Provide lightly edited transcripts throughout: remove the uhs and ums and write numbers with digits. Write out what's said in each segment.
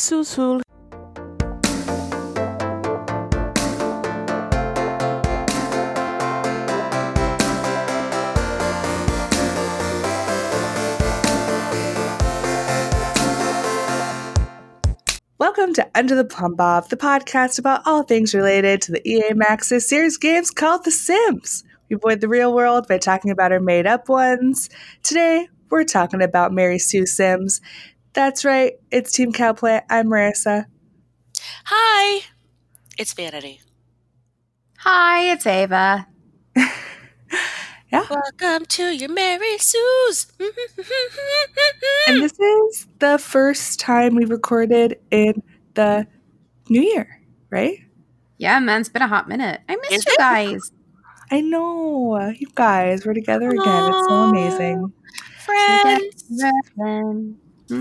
Susul. Welcome to Under the Plumb Bob, the podcast about all things related to the EA Maxis series games called The Sims. We avoid the real world by talking about our made-up ones. Today, we're talking about Mary Sue Sims. That's right, it's Team Cowplant. I'm Marissa. Hi, it's Vanity. Hi, it's Ava. Yeah. Welcome to your Mary Sue's. And this is the first time we recorded in the new year, right? Yeah, man, it's been a hot minute. I missed Is you it? guys. I know. You guys, we're together again. It's so amazing. Friends.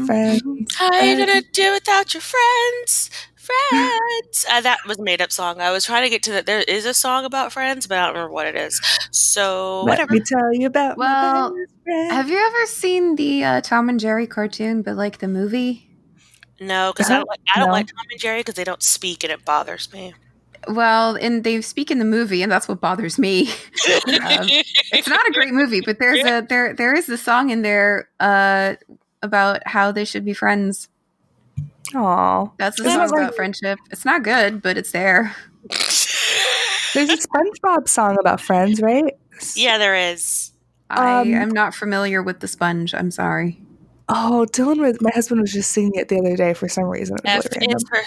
Friends. How are you gonna do without your friends? Friends. That was a made-up song. I was trying to get to that. There is a song about friends, but I don't remember what it is. So Let whatever. me tell you about Well, my best friend. Have you ever seen the Tom and Jerry cartoon, but like the movie? No, because I don't No. like Tom and Jerry because they don't speak and it bothers me. Well, and they speak in the movie, and that's what bothers me. It's not a great movie, but there is a song in there about how they should be friends. Aw. That's the Isn't song it like- about friendship. It's not good, but it's there. There's a SpongeBob song about friends, right? Yeah, there is. I am not familiar with the sponge. I'm sorry. Oh, my husband was just singing it the other day for some reason. It was F really is for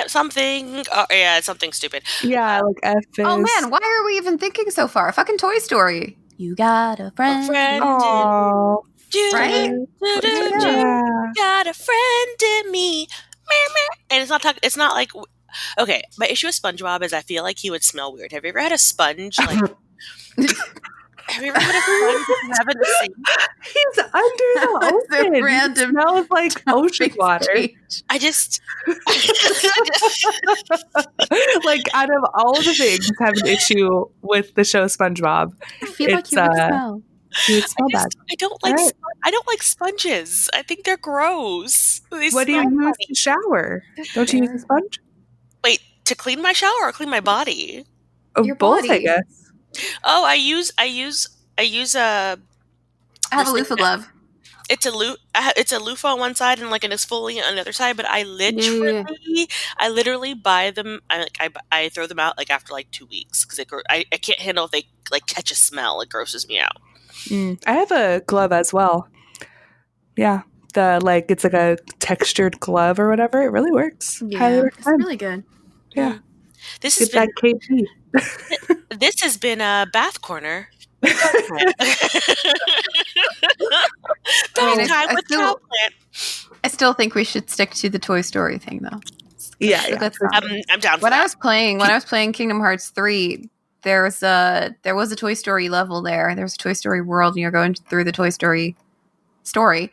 something. Oh, yeah, it's something stupid. Yeah, like F is. Oh man, why are we even thinking so far? Fucking Toy Story. You got a friend. Aw. Right? Yeah. Got a friend in me. And it's not like, okay, my issue with SpongeBob is I feel like he would smell weird. Have you ever had a sponge? Like, have you ever had a sponge you have in the sink? He's under the The ocean. random It smells like ocean water. I just Like, out of all the things I have an issue with the show SpongeBob, I feel like It's, you would smell. he would smell bad. I don't like Alright. I don't like sponges. I think they're gross. They What do you smell use funny. to shower? Don't you use a sponge? Wait, to clean my shower or clean my body? Oh, Your both, I body. guess. Oh, I use a I have a This thing loofah glove. it's a loofah on one side and like an exfoliant on the other side, but I literally buy them. I throw them out like after like 2 weeks because I can't handle if they like catch a smell. It grosses me out. I have a glove as well. Yeah. It's like a textured glove or whatever. It really works. Highly it's recommend. really good. Yeah. This has Get been that KP. this has been a bath corner. I mean, Time I with still- Cowplant. I still think we should stick to the Toy Story thing, though. Yeah, So yeah. that's for fine. sure. I'm down for When that. I was playing Kingdom Hearts 3, there was a Toy Story level there. There was a Toy Story world, and you're going through the Toy Story story.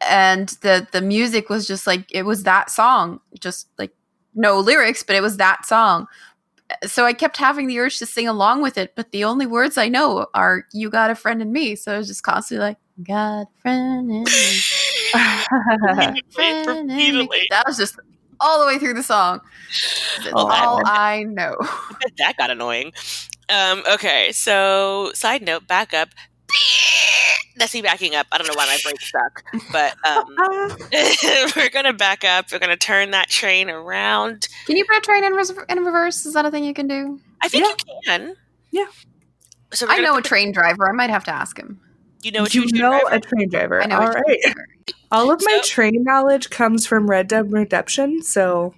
And the music was just like, it was that song. Just like no lyrics, but it was that song. So I kept having the urge to sing along with it, but the only words I know are "You got a friend in me." So I was just constantly like, "Got a friend in me." Friend in me. Repeatedly. That was just all the way through the song. That's Oh, all wow. I know. I bet that got annoying. Okay, so side note, back up. That's me backing up. I don't know why my brakes suck, but we're gonna back up. We're gonna turn that train around. Can you put a train in reverse? Is that a thing you can do? I think Yeah. you can. Yeah. So we're I gonna know a put train driver. I might have to ask him. You know what You you know driver? a train driver. I know All a train right. driver. All of my So- train knowledge comes from Red Dead Redemption, so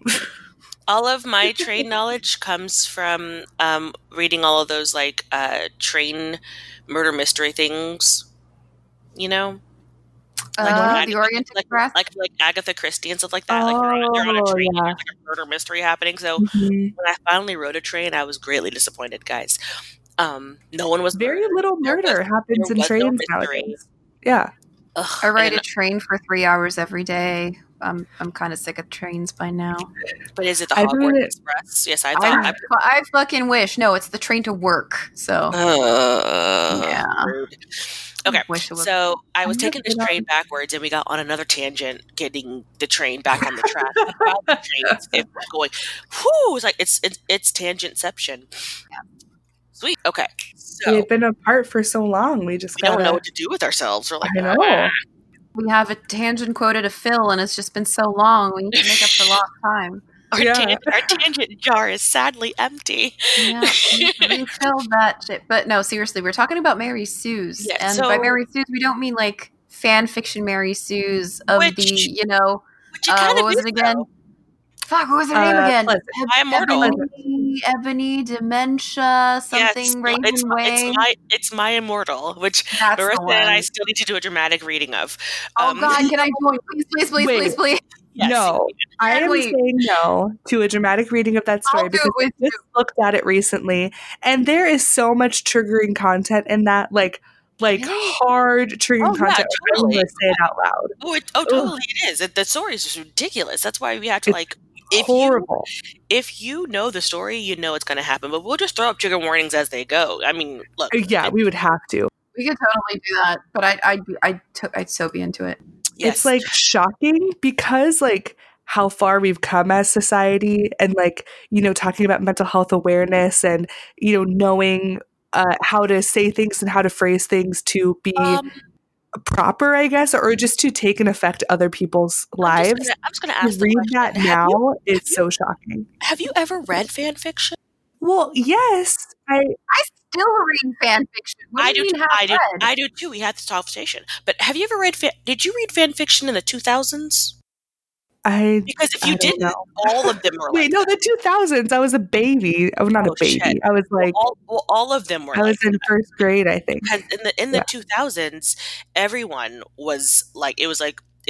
All of my train knowledge comes from reading all of those like train murder mystery things. You know, Like The Orient Express. like Agatha Christie and stuff like that. Like they're on a Oh, train, yeah. and there's like a murder mystery happening. So Mhm. when I finally rode a train, I was greatly disappointed, guys. No one was Very murdered. little There murder was- happens there in was no trains mystery. nowadays. Yeah. Ugh, I ride and a train for 3 hours every day. I'm kind of sick of trains by now. But is it the I've Hogwarts heard it- Express? Yes, I thought. I fucking wish. No, it's the train to work. So yeah. Rude. Okay, Wish it was. so I was I'm taking this not- train backwards, and we got on another tangent, getting the train back on the track. While the train is going, whoo! It's like it's tangentception. Sweet. Okay, We so had been apart for so long. We just we don't know gotta. what to do with ourselves. We're like, I know. We have a tangent quota to fill, and it's just been so long. We need to make up for lost time. our Yeah. tangent jar is sadly empty. Yeah, refill that shit. But no, seriously, we're talking about Mary Sue's, Yeah, and so- by Mary Sue's, we don't mean like fan fiction Mary Sue's of Which- the, you know, Which it kind what of was is, it again? though. Fuck, what was her name again? Pleasant. I am Immortal. Ebony, Dementia, something, Raven Way. It's my Immortal, which That's the Marissa and I one. still need to do a dramatic reading of. Oh God, can I join? Please. Yes. No, I am Wait. saying no to a dramatic reading of that story I'll do because it with I just looked at it recently, and there is so much triggering content in that, like Really? hard triggering Oh, yeah, content. I'm totally. going to say it out loud. Totally it is. The story is just ridiculous. That's why we have to, It's like, Horrible. if you know the story, you know it's going to happen. But we'll just throw up trigger warnings as they go. I mean, look. Yeah, we would have to. We could totally do that, but I'd so be into it. Yes. It's like shocking because like how far we've come as society, and like, you know, talking about mental health awareness, and, you know, knowing how to say things and how to phrase things to be proper, I guess, or just to take and affect other people's lives. I'm just gonna To ask the read question. that now is so shocking. Have you ever read fan fiction? Well, yes, I still read fan fiction. What do you mean I do too. We had this conversation. But have you ever read did you read fan fiction in the 2000s? Because if you I don't didn't, know. all of them were Wait, no, the 2000s. I was a baby. I was not a baby. shit. I was like, all of them were. I was in first grade, I think. Because in the 2000s, everyone was like it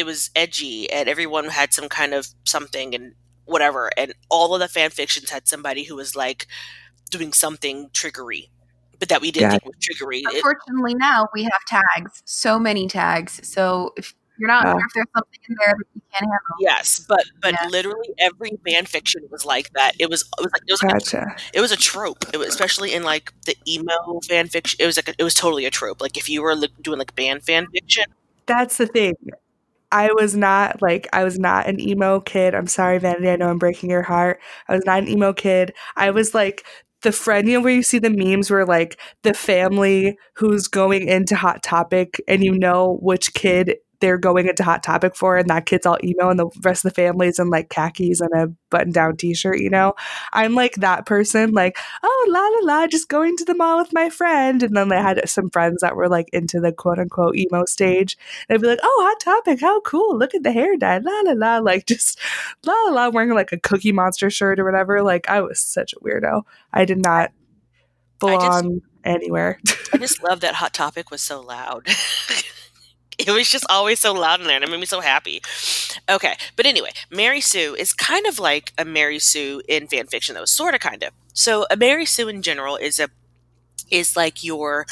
was edgy, and everyone had some kind of something and whatever, and all of the fan fictions had somebody who was like doing something triggery, but that we didn't think was triggery. Unfortunately, now we have tags. So many tags. So if you're not sure if there's something in there that you can't handle. Yes, but Yeah. literally every fan fiction was like that. It was a trope. It was, especially in like the emo fan fiction. It was totally a trope. Like if you were doing like band fan fiction. That's the thing. I was not an emo kid. I'm sorry, Vanity. I know I'm breaking your heart. I was not an emo kid. I was like the friend, you know, where you see the memes where like the family who's going into Hot Topic, and you know which kid they're going into Hot Topic for, and that kid's all emo, and the rest of the family's in like khakis and a button-down t-shirt, you know? I'm like that person, like, oh, la la la, just going to the mall with my friend. And then I had some friends that were like into the quote-unquote emo stage. And I'd be like, oh, Hot Topic, how cool, look at the hair dye, la la la, like just la la la, wearing like a Cookie Monster shirt or whatever. Like, I was such a weirdo. I did not belong anywhere. I just love that Hot Topic was so loud. It was just always so loud in there, and it made me so happy. Okay, but anyway, Mary Sue is kind of like a Mary Sue in fan fiction, though, sort of, kind of. So a Mary Sue in general is like your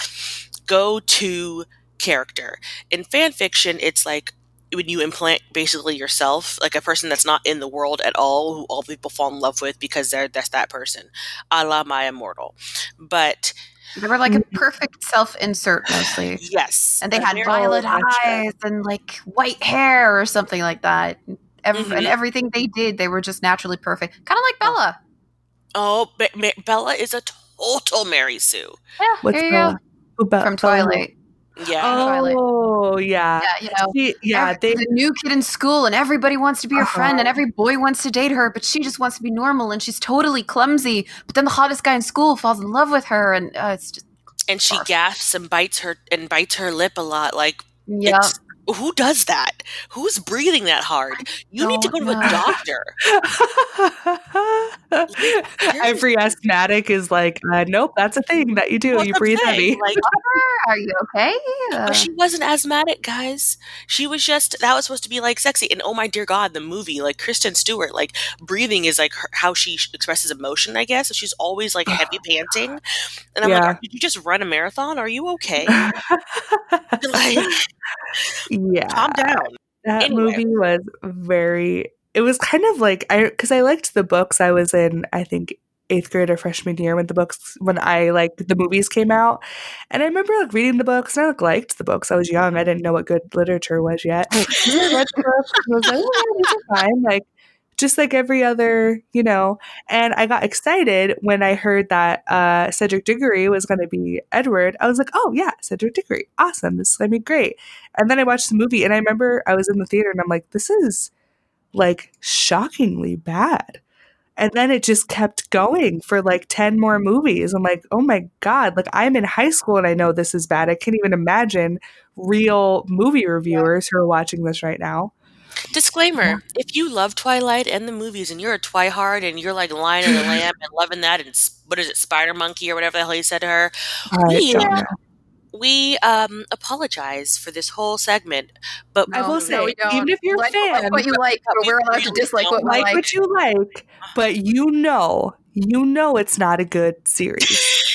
go-to character. In fan fiction, it's like when you implant basically yourself, like a person that's not in the world at all, who all people fall in love with because that's that person, a la my Immortal. But they were like a perfect self-insert mostly. Yes. And they had violet eyes and like white hair or something like that. And everything they did, they were just naturally perfect. Kind of like Bella. Oh, Bella is a total Mary Sue. Yeah, What's here you Bella? go. From Twilight. Yeah. Oh, yeah. Yeah, the new kid in school, and everybody wants to be her friend, and every boy wants to date her, but she just wants to be normal, and she's totally clumsy. But then the hottest guy in school falls in love with her, and it's just. And she gasps and bites her lip a lot. Like, yeah. Who does that? Who's breathing that hard? You need to go to a doctor. Every asthmatic is like, nope, that's a thing that you do. You breathe heavy. Like, are you okay? But she wasn't asthmatic, guys. She was just, that was supposed to be like sexy. And oh my dear God, the movie, like Kristen Stewart, like breathing is like how she expresses emotion, I guess. So she's always like heavy panting. And I'm like, did you just run a marathon? Are you okay? Like, yeah. calm down. That Anyway. movie was it was kind of like, because I liked the books. I was in, I think, 8th grade or freshman year when the movies came out. And I remember like reading the books, and I liked the books. I was young. I didn't know what good literature was yet. And I read the books and was like, oh, yeah, these are fine. Like, just like every other, and I got excited when I heard that Cedric Diggory was going to be Edward. I was like, oh yeah, Cedric Diggory. Awesome. This is going to be great. And then I watched the movie, and I remember I was in the theater and I'm like, this is like shockingly bad. And then it just kept going for like 10 more movies. I'm like, oh my God, like I'm in high school and I know this is bad. I can't even imagine real movie reviewers who are watching this right now. Disclaimer, if you love Twilight and the movies and you're a Twihard and you're like Lion of the Lamb and loving that and what is it, Spider Monkey or whatever the hell he said to her, we apologize for this whole segment. But I will say, we don't. even if you're a fan, like what you like, but we're allowed to dislike what we like. What you like, but you know it's not a good series.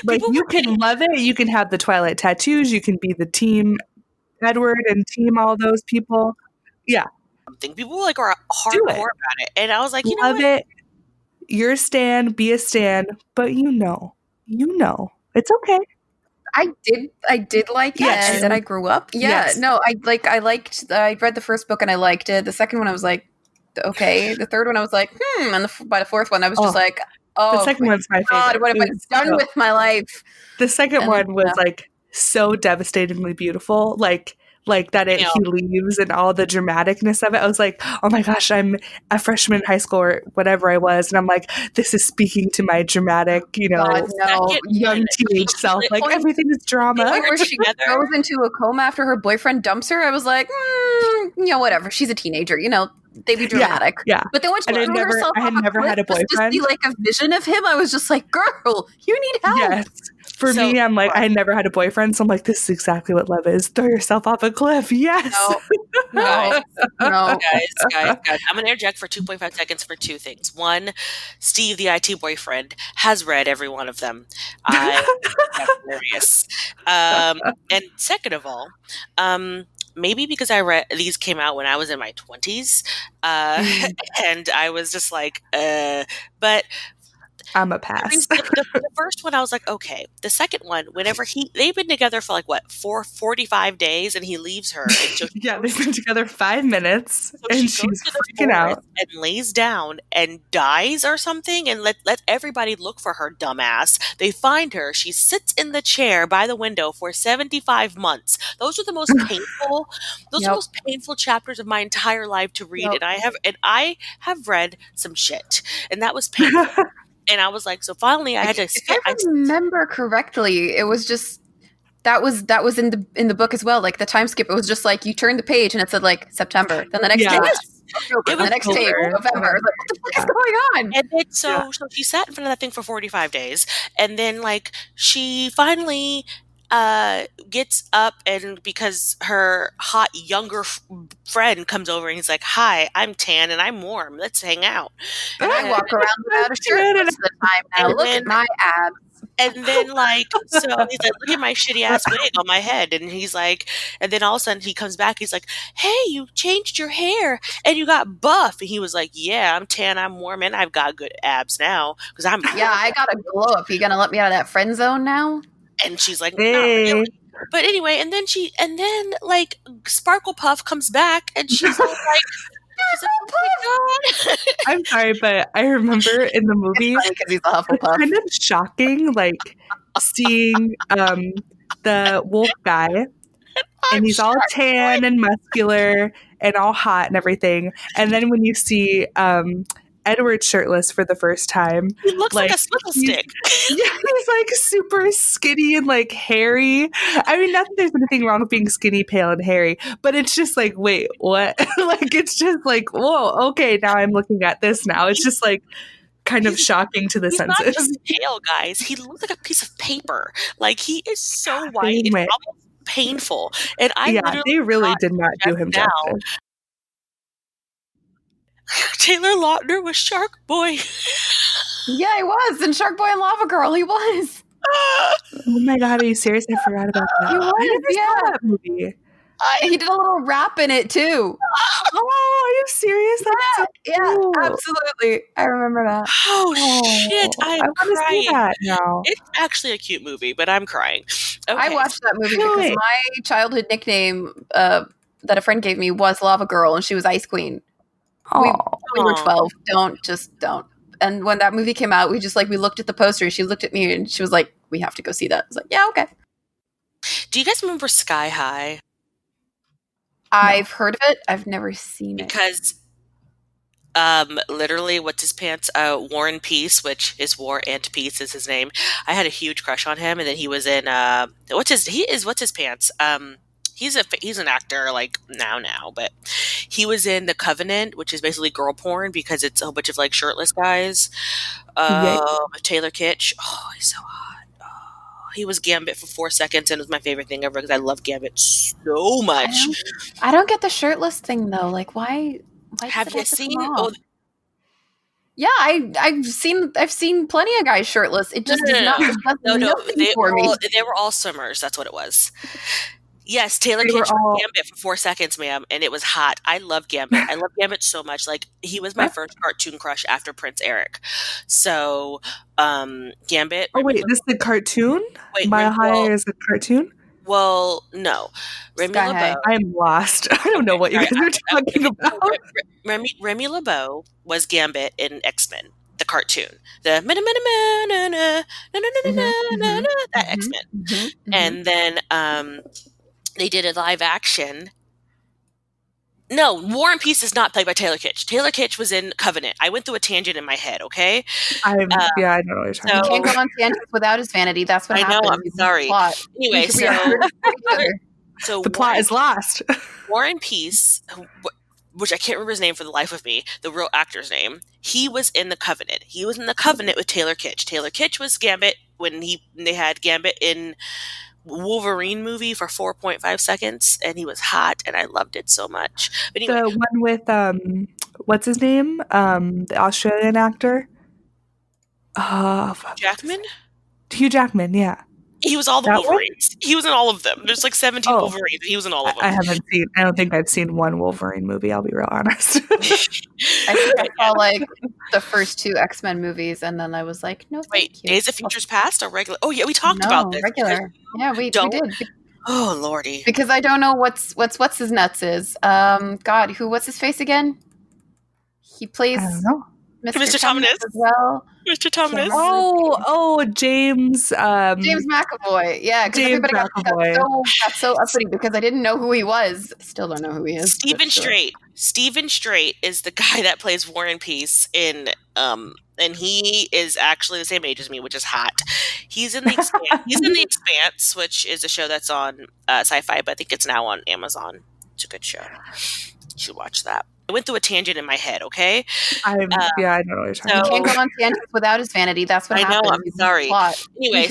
Like you can love it, you can have the Twilight tattoos, you can be the team Edward and team all those people. Yeah. Something. People like are hardcore about it. And I was like, you know what? It. You're a stan, be a stan, but you know. It's okay. I did like it, and then I grew up. Yeah, no, I read the first book and I liked it. The second one I was like, okay. The third one I was like, and by the fourth one I was just like, oh, the second one's my favorite. What have I done with my life? The second one was like so devastatingly beautiful, like that he leaves and all the dramaticness of it. I was like, oh my gosh, I'm a freshman in high school or whatever I was, and I'm like, this is speaking to my dramatic, young teenage self. Like everything is drama. Where she goes into a coma after her boyfriend dumps her, I was like, whatever. She's a teenager, they be dramatic. Yeah. But then when she threw herself I had never had a boyfriend. Just be like a vision of him, I was just like, girl, you need help. Yes. For me, I'm like, I never had a boyfriend, so I'm like, this is exactly what love is. Throw yourself off a cliff. Yes. No. Guys. I'm going to interject for 2.5 seconds for two things. One, Steve, the IT boyfriend, has read every one of them. That's hilarious. And second of all, maybe because I read these came out when I was in my 20s, and I was just like, but I'm a pass. The first one, I was like, okay. The second one, whenever they've been together for like, 45 days, and he leaves her. And so they've been together 5 minutes, and she's freaking out. And lays down and dies or something, and let everybody look for her, dumbass. They find her. She sits in the chair by the window for 75 months. Those are the most painful, are the most painful chapters of my entire life to read. And I have read some shit, and that was painful. And I was like, so finally I had to. If I remember correctly, it was just that was in the book as well. Like the time skip, it was just like you turned the page and it said like September. Then the next page, October. The next page, November. Like, what the fuck is going on? And then so she sat in front of that thing for 45 days, and then like she finally gets up, and because her hot younger friend comes over and he's like, hi, I'm tan and I'm warm, let's hang out. And I walk around without a shirt most of the time now. Look at my abs. And then like, so he's like, look at my shitty ass wig on my head. And he's like, and then all of a sudden he comes back, he's like, hey, you changed your hair and you got buff. And he was like, yeah, I'm tan, I'm warm, and I've got good abs now because I'm I got a glow up. You gonna let me out of that friend zone now? And she's like, not really. But anyway, and then like Sparkle Puff comes back, and she's all like, oh my God. I'm sorry, but I remember in the movie, he's a Hufflepuff. It's kind of shocking, like seeing the wolf guy, and he's all tan and muscular and all hot and everything. And then when you see Edward shirtless for the first time, he looks like a swivel stick. He's like super skinny and like hairy. I mean, not that there's anything wrong with being skinny, pale, and hairy, but it's just like, wait, what? Like, it's just like, whoa, okay, now I'm looking at this now. It's just like kind of shocking to the senses. He's not just pale, guys. He looks like a piece of paper. Like, he is so white. It's almost painful. And they really did not do him justice. Taylor Lautner was Shark Boy. Yeah, he was. And Shark Boy and Lava Girl, he was. Oh my God, are you serious? I forgot about that. He was, I never saw that movie. He did a little rap in it too. Oh, are you serious? That's so cool. Absolutely. I remember that. Oh, shit, I I'm want to see crying. that now. It's actually a cute movie, but I'm crying. Okay. I watched that movie Wait, because wait. my childhood nickname that a friend gave me was Lava Girl, and she was Ice Queen. We were Aw. 12. Don't. And when that movie came out, we looked at the poster, and she looked at me, and she was like, "We have to go see that." I was like, "Yeah, okay." Do you guys remember Sky High? I've heard of it. I've never seen it. Because literally what's his pants, War and Peace, which is War and Peace is his name. I had a huge crush on him, and then he was in what's his pants, he's an actor like now, but he was in The Covenant, which is basically girl porn because it's a whole bunch of like shirtless guys. Yikes. Taylor Kitsch, oh, he's so hot. Oh, he was Gambit for 4 seconds, and it was my favorite thing ever because I love Gambit so much. I don't get the shirtless thing though. Like, why does Have it you have to come seen? off? Oh, Yeah, I've seen plenty of guys shirtless. It just does not. It does no, nothing they for me. they were all swimmers. That's what it was. Yes, Taylor They were Kitsch was all- Gambit for 4 seconds, ma'am, and it was hot. I love Gambit. I love Gambit so much. Like, he was my first cartoon crush after Prince Eric. So, Gambit. Oh, wait, this is a cartoon? Wait, Mile High is a cartoon? well, no. Remy Sky High. LeBeau. I'm lost. I don't know what you guys are talking about. Remy LeBeau was Gambit in X-Men, the cartoon. The that X-Men. And then they did a live action. No, War and Peace is not played by Taylor Kitsch. Taylor Kitsch was in Covenant. I went through a tangent in my head, okay? I know what you're talking You about. can't go on tangents without his vanity. That's what I happens. know, I'm sorry. Anyway, so The plot is lost. War and Peace, which I can't remember his name for the life of me, the real actor's name, he was in The Covenant. He was in The Covenant with Taylor Kitsch. Taylor Kitsch was Gambit when they had Gambit in Wolverine movie for 4.5 seconds, and he was hot, and I loved it so much. But anyway, The one with what's his name? The Australian actor. Jackman? Hugh Jackman, yeah. He was all the That one? Wolverines. He was in all of them. There's like 17 Oh. Wolverines. He was in all of them. I don't think I've seen one Wolverine movie, I'll be real honest. I think I saw like the first 2 X-Men movies, and then I was like, no, thank Wait, you. Days of Futures Past or regular? Oh yeah, we talked No, about this. regular. Yeah, we Don't- did. Oh lordy. Because I don't know what's his nuts is. God, what's his face again? He plays I don't know. Mr. Thomas. as well. Mr. Thomas. James. James McAvoy. Yeah, because James everybody McAvoy. got so uppity because I didn't know who he was. Still don't know who he is. Stephen Strait. Stephen Strait is the guy that plays War and Peace in and he is actually the same age as me, which is hot. He's in the Expanse. He's in the Expanse, which is a show that's on Sci-Fi, but I think it's now on Amazon. It's a good show. You should watch that. I went through a tangent in my head, okay? I know what you're talking You about. can't go on tangents without his vanity. That's what I know, happens. I'm sorry. Anyway,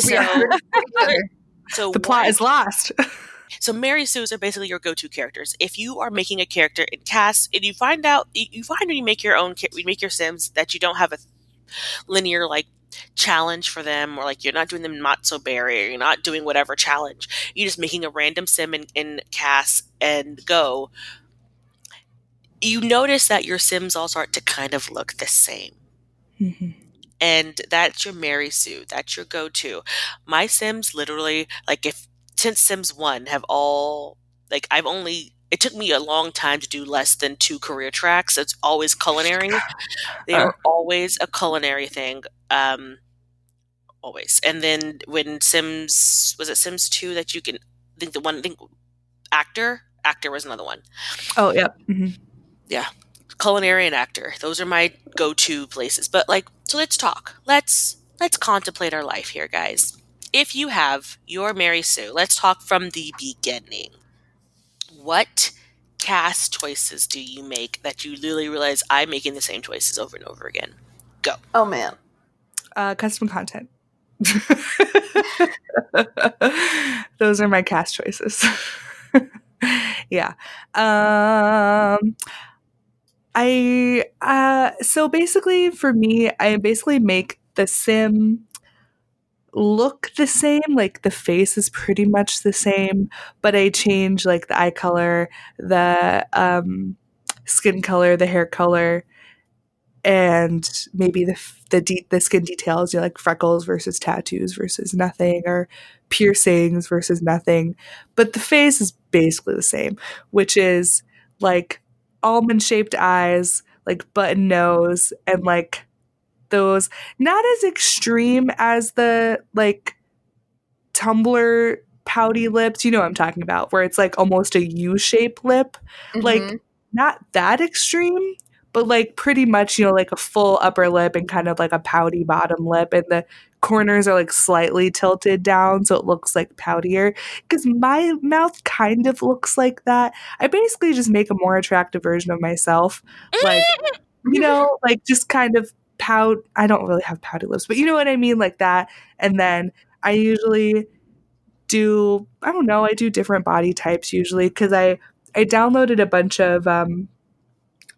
so The plot is lost. So Mary Sues are basically your go-to characters. If you are making a character in cast, and you find when you make your Sims that you don't have a linear like challenge for them, or like you're not doing them matzo berry, or you're not doing whatever challenge. You're just making a random Sim in cast and go. You notice that your Sims all start to kind of look the same. Mm-hmm. And that's your Mary Sue. That's your go-to. My Sims literally, like since Sims 1 have all, like it took me a long time to do less than 2 career tracks. It's always culinary. They are always a culinary thing. Always. And then when was it Sims 2 that you can, actor was another one. Oh, yeah. Mm-hmm. Yeah. Culinary and actor. Those are my go-to places. But so let's talk. Let's contemplate our life here, guys. If you have your Mary Sue, let's talk from the beginning. What cast choices do you make that you literally realize I'm making the same choices over and over again? Go. Oh man. Custom content. Those are my cast choices. Yeah. So basically for me, I basically make the Sim look the same. Like the face is pretty much the same, but I change like the eye color, the skin color, the hair color, and maybe the skin details, you know, like freckles versus tattoos versus nothing, or piercings versus nothing. But the face is basically the same, which is like almond shaped eyes, like button nose, and like those not as extreme as the like Tumblr pouty lips. You know what I'm talking about, where it's like almost a U-shaped lip. Like Mhm. not that extreme, but like pretty much, you know, like a full upper lip and kind of like a pouty bottom lip, and the corners are like slightly tilted down so it looks like poutier, because my mouth kind of looks like that. I basically just make a more attractive version of myself, like, you know, like just kind of pout. I don't really have pouty lips, but you know what I mean, like that. And then I usually do, I don't know, I do different body types usually, because I downloaded a bunch of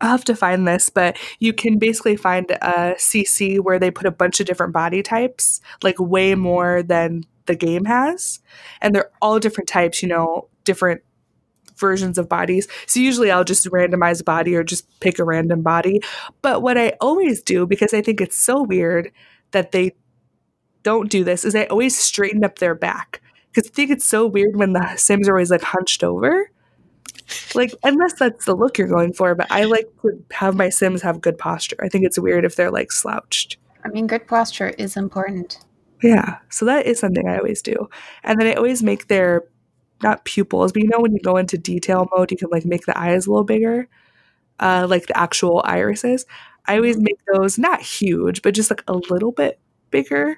I'll have to find this, but you can basically find a CC where they put a bunch of different body types, like way more than the game has. And they're all different types, you know, different versions of bodies. So usually I'll just randomize a body or just pick a random body. But what I always do, because I think it's so weird that they don't do this, is I always straighten up their back. Because I think it's so weird when the Sims are always like hunched over. Like, unless that's the look you're going for, but I like to have my Sims have good posture. I think it's weird if they're like slouched. I mean, good posture is important. Yeah, so that is something I always do. And then I always make their, not pupils, but you know when you go into detail mode, you can like make the eyes a little bigger, like the actual irises. I always make those not huge, but just like a little bit bigger.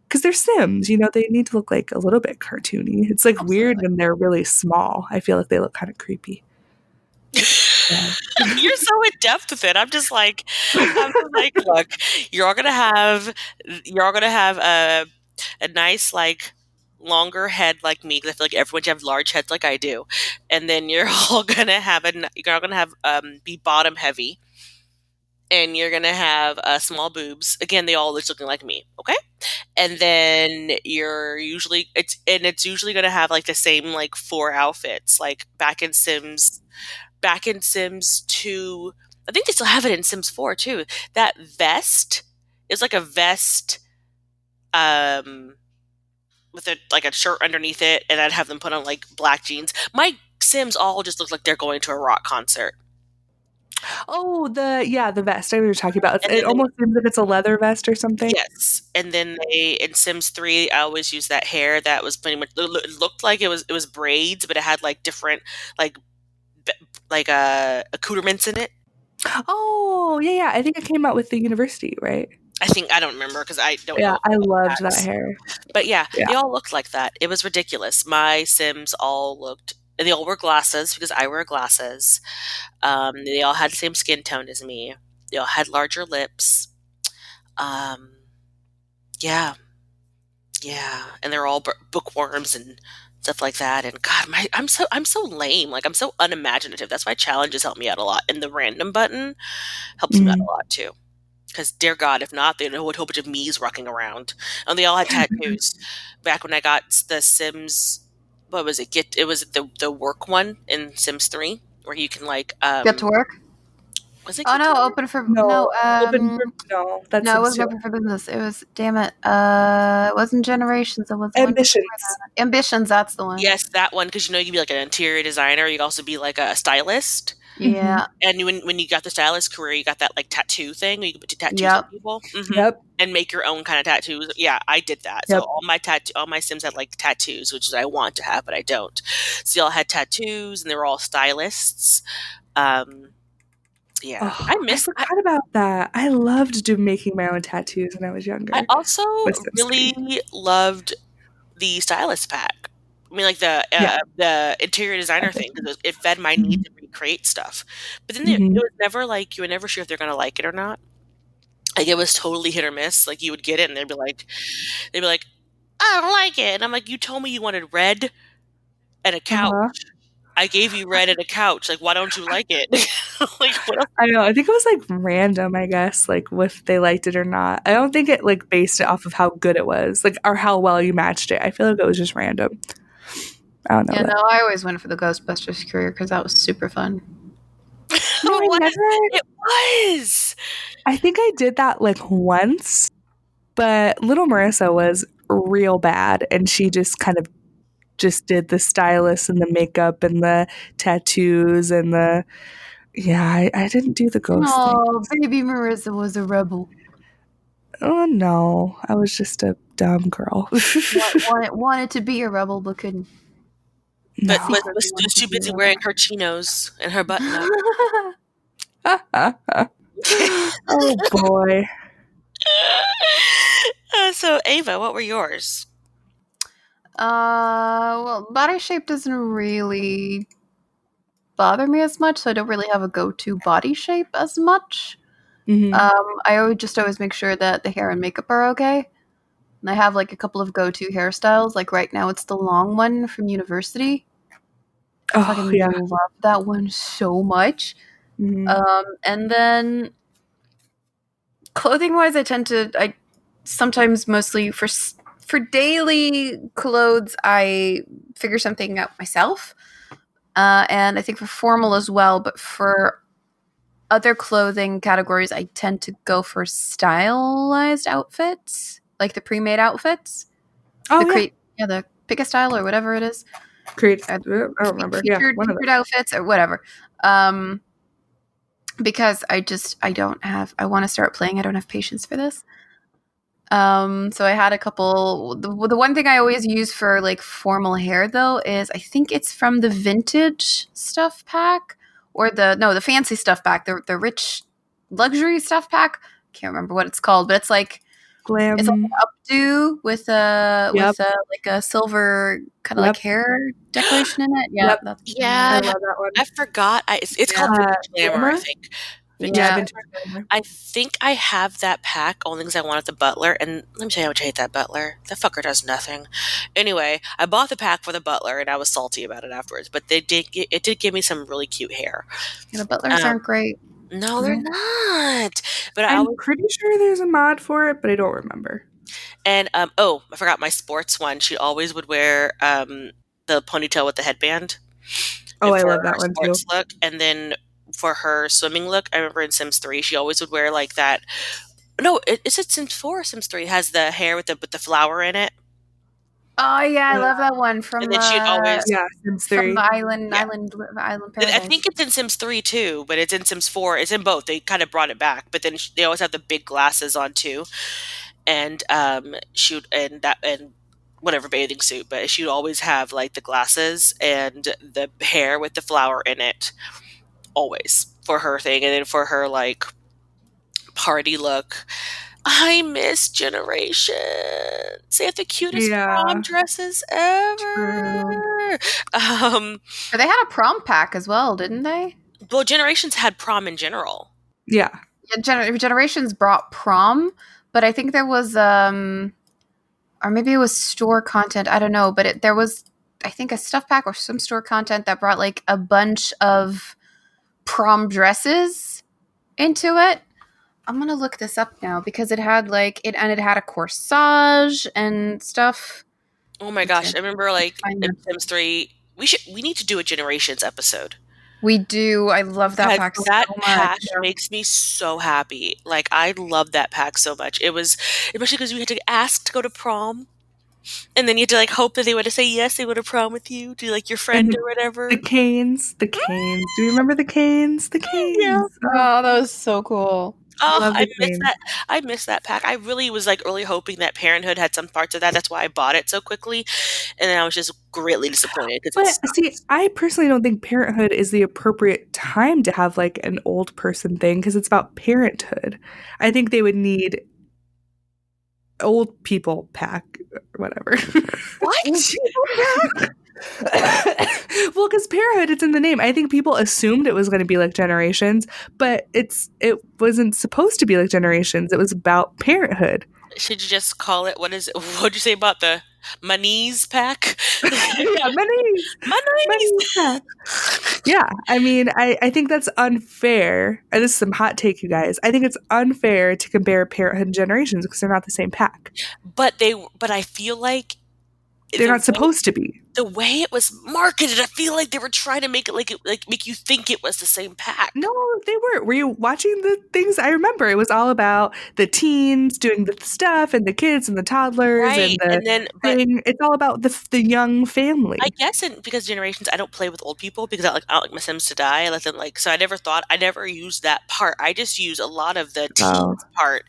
Because they're Sims, you know, they need to look like a little bit cartoony. It's like weird Absolutely. when they're really small. I feel like they look kind of creepy. Yeah. You're so in depth with it. Look, you're all gonna have a nice like longer head like me, because I feel like everyone should have large heads like I do, and then you're all gonna have you're all gonna have be bottom heavy, and you're gonna have small boobs. Again, they all look looking like me. Okay, and then it's usually gonna have like the same like 4 outfits, like back in Sims 2. I think they still have it in Sims 4 too. That vest is like a vest um with a shirt underneath it, and I'd have them put on like black jeans. My Sims all just look like they're going to a rock concert. Oh, the vest I know what you're talking about. And It then they almost seems like it's a leather vest or something. Yes, and then they in Sims 3, I always used that hair that was pretty much it looked like it was braids, but it had like different like accoutrements in it. Oh, yeah, yeah. I think it came out with the university, right? I don't remember because I don't Yeah, know I all the loved that facts. hair. But yeah, Yeah. they all looked like that. It was ridiculous. My Sims all looked. They all wore glasses because I wear glasses. They all had the same skin tone as me. They all had larger lips. Um, yeah, yeah, and they're all bookworms and stuff like that. And God, I'm so lame. Like I'm so unimaginative. That's why challenges help me out a lot, and the random button helps me out Mm. a lot too. Because dear God, if not, they'd know a whole bunch of me's rocking around. And they all had tattoos. Back when I got the Sims, what was it? It was the work one in Sims 3, where you can like Get to work. was it Oh Get to no, Work? open for No, open for no, that's no, it Sims wasn't 2. open for business. It was damn it. It wasn't Generations. It was one before Ambitions. that. Ambitions. That's the one. Yes, that one. Because you could be like an interior designer. You could also be like a stylist. Yeah. And when you got the stylist career, you got that like tattoo thing where you could put tattoos Yep. on people. Yep. And make your own kind of tattoos. Yeah, I did that. So Yep. all my Sims had like tattoos, which is I want to have, but I don't. So they all had tattoos, and they were all stylists. Yeah, Oh, I I miss. forgot about that. I loved making my own tattoos when I was younger. I also With Sims 3. really loved the stylist pack. I mean, like Yeah. the interior designer thing, because it fed my need Mhm. to recreate stuff. But then it Mhm. was never like you were never sure if they're gonna like it or not. Like it was totally hit or miss. Like you would get it, and they'd be like, I don't like it, and I'm like, you told me you wanted red and a couch. Uh-huh. I gave you red and a couch. Like, why don't you like it? Like, what else? I don't know. I think it was like random, I guess, like if they liked it or not. I don't think it like based it off of how good it was, like or how well you matched it. I feel like it was just random. I don't know. Yeah, that. no, I always went for the Ghostbusters career because that was super fun. No, I What? never. It was. I think I did that like once, but little Marissa was real bad, and she just kind of just did the stylist and the makeup and the tattoos and the I didn't do the ghost thing. Oh, baby Marissa was a rebel. Oh no, I was just a dumb girl. Wanted to be a rebel, but couldn't. But No. was too busy wearing her chinos and her button up. Oh boy. So Ava, what were yours? Well, body shape doesn't really bother me as much, so I don't really have a go-to body shape as much. Mhm. I always make sure that the hair and makeup are okay. And I have like a couple of go-to hairstyles. Like right now, it's the long one from university. I Oh fucking yeah. love that one so much. Mhm. And then clothing-wise, I sometimes mostly for daily clothes, I figure something out myself. And I think for formal as well, but for other clothing categories, I tend to go for stylized outfits, like the pre-made outfits. Oh The pick a style or whatever it is. Create. I don't remember. Featured outfits or whatever. Because I want to start playing. I don't have patience for this. So I had a couple. The one thing I always use for like formal hair though is I think it's from the vintage stuff pack or the fancy stuff pack, the rich luxury stuff pack. Can't remember what it's called, but it's like Glam. it's like an updo with a like a silver kind of like hair decoration in it. Yeah, Yep. Yeah, I love that one. I forgot. It's called Vintage Glamour, I think. Yeah, Yeah. vintage glamour. I think I have that pack only because I wanted the Butler. And let me tell you how much I hate that Butler. That fucker does nothing. Anyway, I bought the pack for the Butler, and I was salty about it afterwards. But it did give me some really cute hair. Yeah, the butlers aren't great. No, they're not. But I'm pretty sure there's a mod for it, but I don't remember. And oh, I forgot my sports one. She always would wear the ponytail with the headband. Oh, I for love that her one sports too. look, and then for her swimming look, I remember in Sims 3, she always would wear like that. No, is it Sims 4 or Sims 3? It has the hair with the flower in it. Oh yeah, I love that one from And then she'd always Sims 3. from the island paradise. I think it's in Sims 3 too, but it's in Sims 4. It's in both. They kind of brought it back, but then they always have the big glasses on too. And and whatever bathing suit, but she'd always have like the glasses and the hair with the flower in it, always for her thing. And then for her like party look, I miss Generation. They have the cutest prom dresses ever. Or they had a prom pack as well, didn't they? Well, Generations had prom in general. Yeah. Generations brought prom, but I think there was or maybe it was store content. I don't know, but there was, I think, a stuff pack or some store content that brought like a bunch of prom dresses into it. I'm gonna look this up now because it had like it had a corsage and stuff. Oh my gosh! I remember like in Sims 3. We need to do a Generations episode. We do. I love that pack so much. That pack makes me so happy. Like, I love that pack so much. It was, especially because we had to ask to go to prom. And then you had to, like, hope that they would say yes, they would have prom with you, to, like, your friend or whatever. The canes. Do you remember the canes? The canes. Yeah. Oh, that was so cool. Oh, I miss that pack. I really was like really hoping that Parenthood had some parts of that. That's why I bought it so quickly, and then I was just greatly disappointed. But see, I personally don't think Parenthood is the appropriate time to have like an old person thing because it's about parenthood. I think they would need old people pack, whatever. What? Well, because Parenthood, it's in the name. I think people assumed it was going to be like Generations, but it wasn't supposed to be like Generations. It was about parenthood. Should you just call it, what'd you say about the Money's pack? Yeah, Money's Money's! pack. Yeah, I mean, I think that's unfair. And this is some hot take, you guys. I think it's unfair to compare Parenthood and Generations because they're not the same pack. But I feel like They're not supposed to be. The way it was marketed, I feel like they were trying to make it make you think it was the same pack. No, they weren't. Were you watching the things? I remember it was all about the teens doing the stuff and the kids and the toddlers Right. and the thing. It's all about the young family. I guess because Generations, I don't play with old people because I don't like my Sims to die. I let them so I never used that part. I just use a lot of the teens part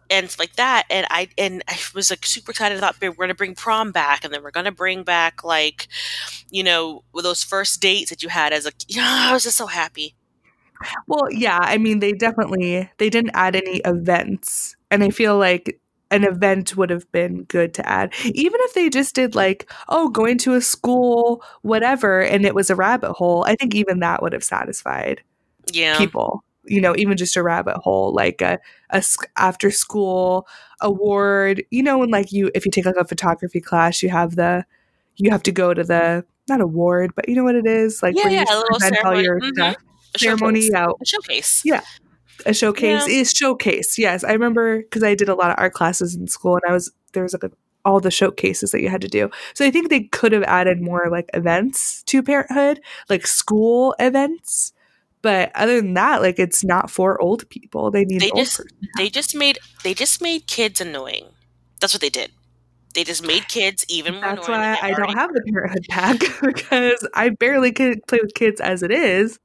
and stuff like that. And I was like super excited. I thought we're going to bring prom back, and then we're going to bring back like, with those first dates that you had as I was just so happy. Well, yeah, I mean, they didn't add any events, and I feel like an event would have been good to add. Even if they just did like, going to a school, whatever, and it was a rabbit hole, I think even that would have satisfied people. Even just a rabbit hole, like a after school award, when like if you take like a photography class, you have to go to the, not award, but you know what it is, like where you a little present all your stuff. Ceremony out. A showcase. Yeah. A showcase is showcase. Yes. I remember because I did a lot of art classes in school and there was like all the showcases that you had to do. So I think they could have added more like events to Parenthood, like school events. But other than that, like it's not for old people. They need they just made kids annoying. That's what they did. They just made kids even more annoying. That's why I don't have the Parenthood pack because I barely can play with kids as it is.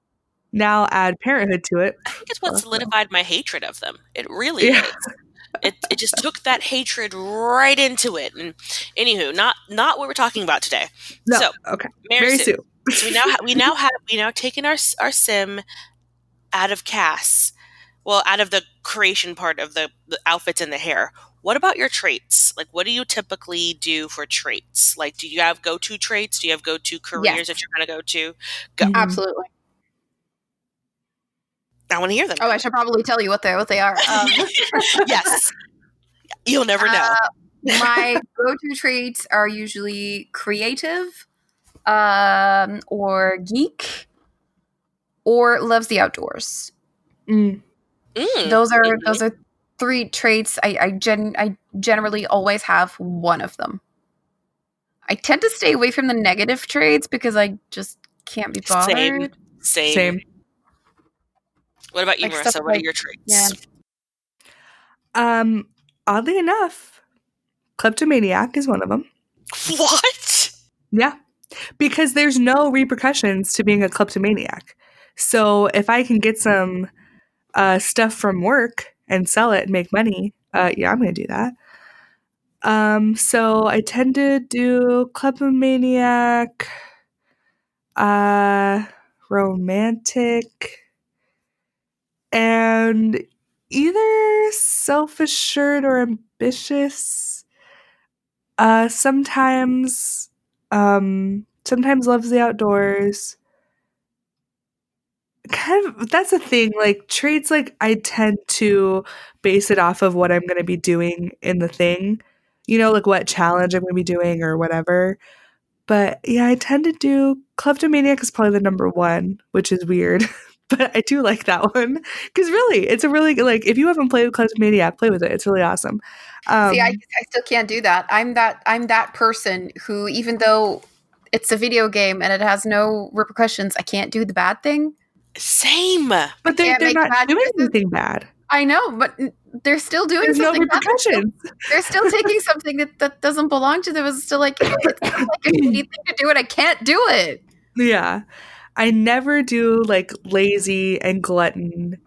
Now add Parenthood to it. I think it's what solidified my hatred of them. It really is. It just took that hatred right into it. And anywho, not what we're talking about today. No, so okay, Mary Sue. So we now taken our sim out of Cass. Well, out of the creation part of the outfits and the hair. What about your traits? Like, what do you typically do for traits? Like, do you have go-to traits? Do you have go-to careers that you're going to go to? Go. Absolutely. I want to hear them. Oh, I should probably tell you what they are. Yes. You'll never know. My go-to traits are usually creative, or geek, or loves the outdoors. Those are 3 traits. I generally always have one of them. I tend to stay away from the negative traits because I just can't be bothered. Same. What about you, Marissa? What are your traits? Yeah. Oddly enough, kleptomaniac is one of them. What? Yeah. Because there's no repercussions to being a kleptomaniac. So if I can get some stuff from work and sell it and make money, yeah, I'm going to do that. So I tend to do kleptomaniac, romantic, and either self-assured or ambitious. Sometimes loves the outdoors. Kind of, that's a thing. Like traits, like I tend to base it off of what I'm going to be doing in the thing. Like what challenge I'm going to be doing or whatever. But yeah, I tend to do kleptomaniac is probably the number 1, which is weird. But I do like that one because really, it's a really like if you haven't played with kleptomaniac, play with it. It's really awesome. See, I still can't do that. I'm that person who, even though it's a video game and it has no repercussions, I can't do the bad thing. Same, but they're not doing anything bad. I know, but they're still doing something. No repercussions. They're still taking something that doesn't belong to them. It's still like it's like a shitty thing to do it. I can't do it. Yeah, I never do like lazy and glutton,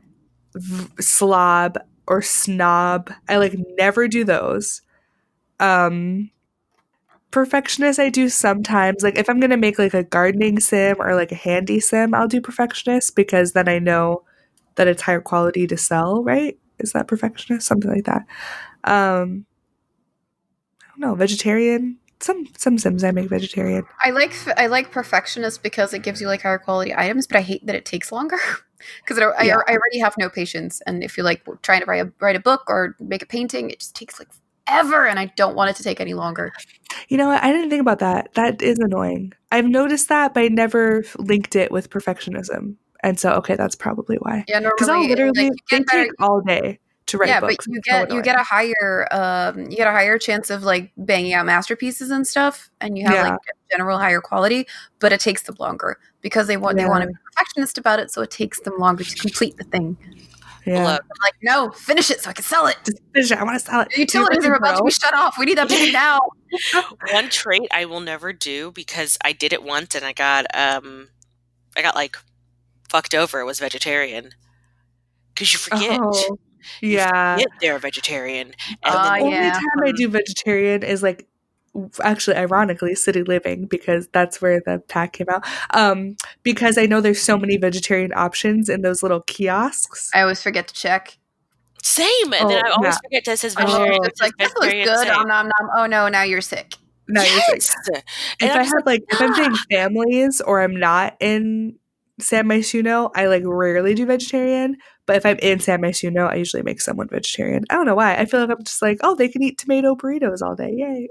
slob or snob. I like never do those. Perfectionist I do sometimes. Like if I'm gonna make like a gardening sim or like a handy sim, I'll do perfectionist because then I know that it's higher quality to sell, right? Is that perfectionist? Something like that. I don't know, vegetarian. some Sims I make vegetarian. I like Perfectionist because it gives you like higher quality items, but I hate that it takes longer because I already have no patience. And if you're like trying to write a book or make a painting, it just takes like forever, and I don't want it to take any longer. You know what? I didn't think about that. That is annoying. I've noticed that, but I never linked it with perfectionism. And so, okay, that's probably why. Yeah, Because I'll normally literally like, they take all day to write but books. you It's so get annoying. a higher chance of like banging out masterpieces and stuff, and you have Yeah. like a general higher quality, but it takes them longer because they want to be perfectionist about it, so it takes them longer to complete the thing. Yeah. Look, I'm like, no, finish it so I can sell it. Just finish it. I want to sell it. The utilities are about to be shut off. We need that baby now. one trait I will never do because I did it once and I got like fucked over was vegetarian. Because you forget. Oh, yeah. You forget they're a vegetarian. And The then only time I do vegetarian is like, actually, ironically, City Living, because that's where the pack came out. Because I know there's so many vegetarian options in those little kiosks. I always forget to check. Same. And then I always forget that it says vegetarian. It's like, this looks good. Nom, nom, nom. Oh no, now you're sick. Now you're sick. If I have like, if I'm saying "Ah." families or I'm not in San Myshuno, I like rarely do vegetarian. But if I'm in San Myshuno, I usually make someone vegetarian. I don't know why. I feel like I'm just like, oh, they can eat tomato burritos all day. Yay.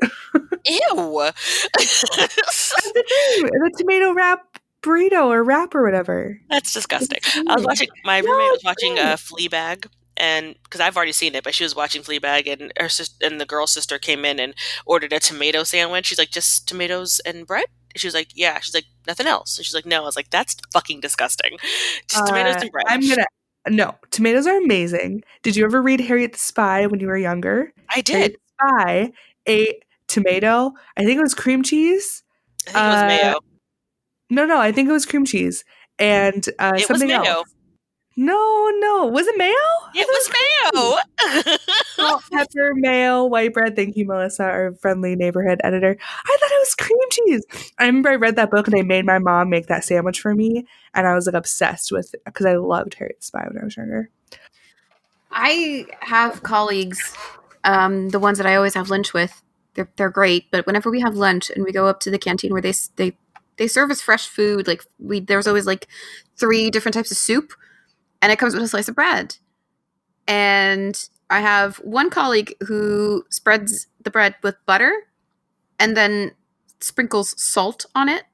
Ew. That's the thing. The tomato wrap burrito or wrap or whatever. That's disgusting. I was watching, my roommate was watching Fleabag, and because I've already seen it, but she was watching Fleabag, and her and the girl's sister came in and ordered a tomato sandwich. She's like, just tomatoes and bread? She was like, yeah. She's like, nothing else. And she's like, no. I was like, that's fucking disgusting. Just tomatoes and bread. No, tomatoes are amazing. Did you ever read Harriet the Spy when you were younger? I did. Harriet the Spy ate tomato. I think it was cream cheese. I think it was mayo. No, I think it was cream cheese and something else. No. Was it mayo? It was mayo. Salt, pepper, mayo, white bread. Thank you, Melissa, our friendly neighborhood editor. I thought it was cream cheese. I remember I read that book and I made my mom make that sandwich for me, and I was like obsessed with it because I loved Harriet the Spy when I was younger. I have colleagues, the ones that I always have lunch with. They're great, but whenever we have lunch and we go up to the canteen where they serve us fresh food, like there's always like 3 different types of soup, and it comes with a slice of bread. And I have one colleague who spreads the bread with butter and then sprinkles salt on it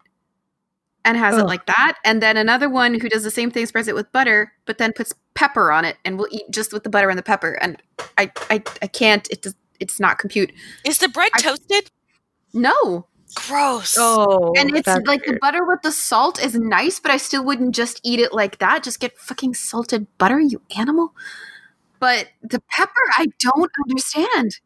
and has it like that. And then another one who does the same thing, spreads it with butter, but then puts pepper on it and will eat just with the butter and the pepper. And I can't, it's not compute. Is the bread toasted? No. Gross. And it's like weird. The butter with the salt is nice, but I still wouldn't just eat it like that. Just get fucking salted butter, you animal. But the pepper, I don't understand.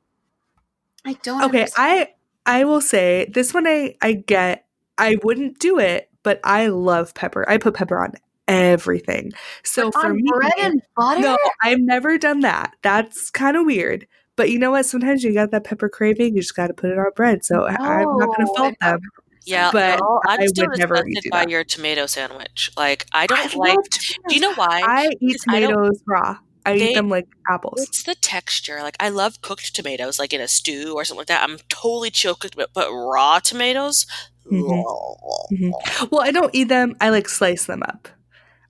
I will say this one I get. I wouldn't do it, but I love pepper. I put pepper on everything. So but for me, bread and butter? No, I've never done that. That's kind of weird. But you know what? Sometimes you got that pepper craving. You just got to put it on bread. So I'm not going to fault them. Yeah, but I'm still would never disgusted by your tomato sandwich. Like, I don't love tomatoes. Do you know why? I eat tomatoes raw. I eat them like apples. It's the texture. Like, I love cooked tomatoes, like in a stew or something like that. I'm totally chill cooked, but raw tomatoes? Well, I don't eat them. I like slice them up.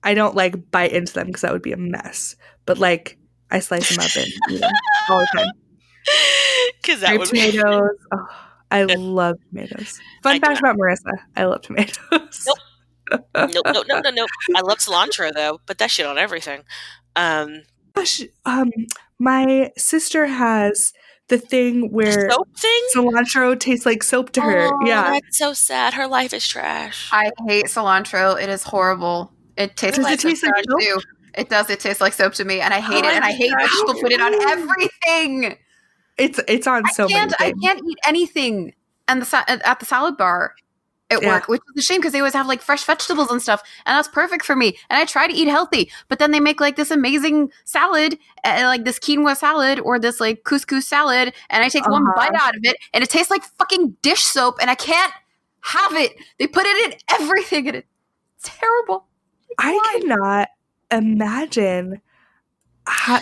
I don't like bite into them because that would be a mess. But like, I slice them up and eat them all the time. Because that would tomatoes. Oh, I love tomatoes. Fun fact about Marissa: I love tomatoes. Nope. Nope. I love cilantro though, but that shit on everything. My sister has the thing where soap thing? Cilantro tastes like soap to her. Yeah, that's so sad. Her life is trash. I hate cilantro. It is horrible. It tastes like soap too. It does. It tastes like soap to me, and I hate it. And I hate that people put it on everything. It's on so many things. I can't eat anything at the salad bar at work, which is a shame because they always have like fresh vegetables and stuff, and that's perfect for me. And I try to eat healthy, but then they make like this amazing salad, like this quinoa salad or this like couscous salad, and I take one bite out of it, and it tastes like fucking dish soap, and I can't have it. They put it in everything, and it's terrible. I cannot imagine. I'm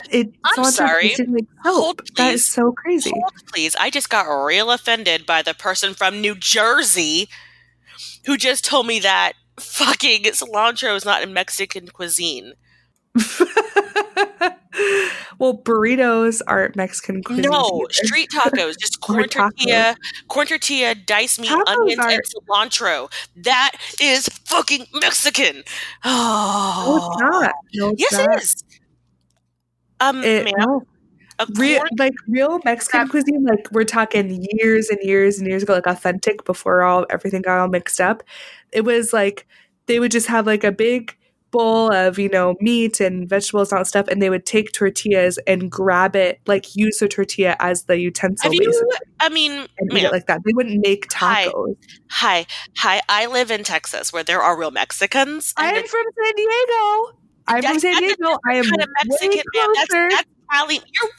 cilantro sorry. tasting like Hold, soap. That is please. so crazy. Hold, please. I just got real offended by the person from New Jersey who just told me that fucking cilantro is not in Mexican cuisine. Well, burritos aren't Mexican cuisine No, either. street tacos, just Or corn tortilla, diced meat, Tacos onions, are and cilantro. That is fucking Mexican. no, it's Oh, not. No, it's yes, not. it is. Ma'am, No. a Real, corn. like real Mexican cuisine, like we're talking years and years and years ago, like authentic before everything got all mixed up. It was like they would just have like a big bowl of, meat and vegetables and all that stuff, and they would take tortillas and grab it, like use the tortilla as the utensil, Have you? basically, I mean, and eat ma'am. it like that. They wouldn't make Hi, tacos. hi. I live in Texas, where there are real Mexicans. I And am from San Diego. I'm from San that's a Diego. different I am kind of way Mexican, ma'am. closer. That's Italian. You're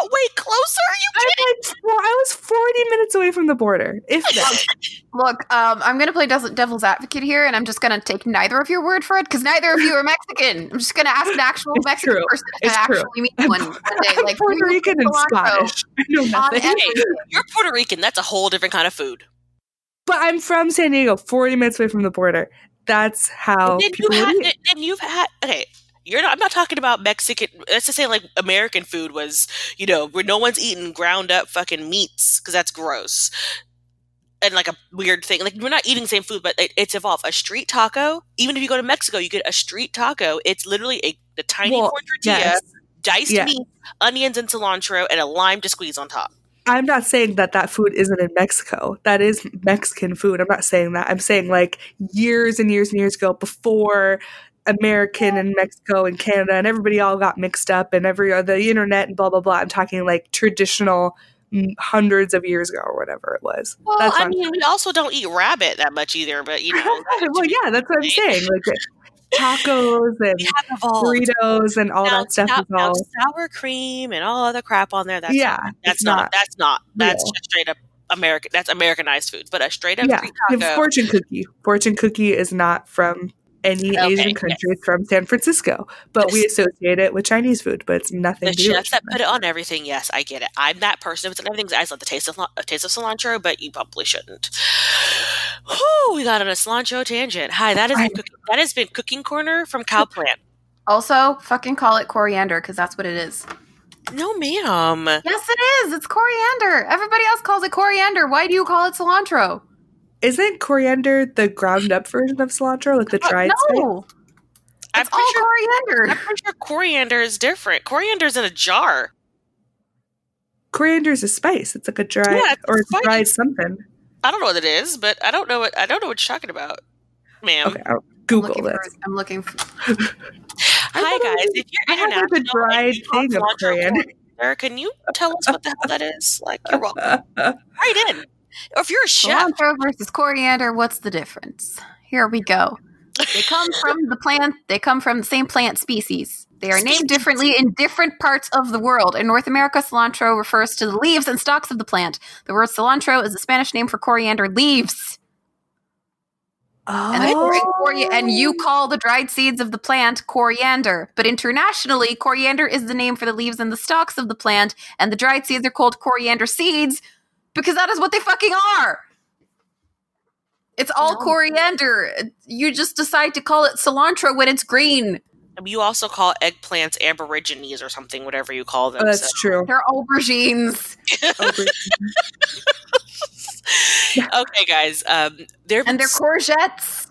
not way closer. Are you kidding? I was 40 minutes away from the border, if that. Look, I'm going to play devil's advocate here, and I'm just going to take neither of your word for it because neither of you are Mexican. I'm just going to ask an actual It's Mexican true. person It's if I true. actually meet one day. I'm Like, Puerto do you Rican put and cilantro Scottish. I know on nothing. everything? You're Puerto Rican. That's a whole different kind of food. But I'm from San Diego, 40 minutes away from the border. That's how people would eat. Then you've had okay. I'm not talking about Mexican. Let's just say like American food was, where no one's eating ground up fucking meats because that's gross and like a weird thing. Like we're not eating the same food, but it's evolved. A street taco. Even if you go to Mexico, you get a street taco. It's literally a tiny corn tortilla, yes. diced Yeah. meat, onions and cilantro, and a lime to squeeze on top. I'm not saying that food isn't in Mexico. That is Mexican food. I'm not saying that. I'm saying like years and years and years ago, before American and Mexico and Canada and everybody all got mixed up and the internet and blah blah blah. I'm talking like traditional hundreds of years ago or whatever it was. Well, That's I mean, we also don't eat rabbit that much either, but well, yeah, that's what I'm saying. Like tacos and we have evolved. burritos and all that stuff is Now all sour cream and all other crap on there. That's it's not that's real. just straight up American. That's Americanized food. But a straight up street It's taco. Fortune cookie is not from any Asian country. It's from San Francisco, but we associate it with Chinese food. But it's nothing. The to do with chefs that put it on everything. Yes, I get it. I'm that person. If it's on everything, I just love the taste of cilantro, but you probably shouldn't. Whew, we got on a cilantro tangent. Hi, that has been Cooking Corner from Cowplant. Also, fucking call it coriander because that's what it is. No, ma'am. Yes, it is. It's coriander. Everybody else calls it coriander. Why do you call it cilantro? Isn't coriander the ground up version of cilantro, like the dried No. spice? It's all coriander. I'm pretty sure coriander is different. Coriander's in a jar. Coriander is a spice. It's like a dried it's dried something. I don't know what it is, but I don't know what you're talking about, ma'am. Okay, I'll Google this. I'm looking for. Hi guys, if you're international, the dried thing of coriander. Can you tell us what the hell that is? Like, you're welcome. Right in. Or if you're a chef. Cilantro versus coriander, what's the difference? Here we go. They come from the plant. They come from the same plant species. They are named differently in different parts of the world. In North America, cilantro refers to the leaves and stalks of the plant. The word cilantro is the Spanish name for coriander leaves. And you call the dried seeds of the plant coriander. But internationally, coriander is the name for the leaves and the stalks of the plant, and the dried seeds are called coriander seeds because that is what they fucking are. It's all coriander. You just decide to call it cilantro when it's green. You also call eggplants aborigines or something, whatever you call them. That's true. They're aubergines. Okay, guys. They're courgettes.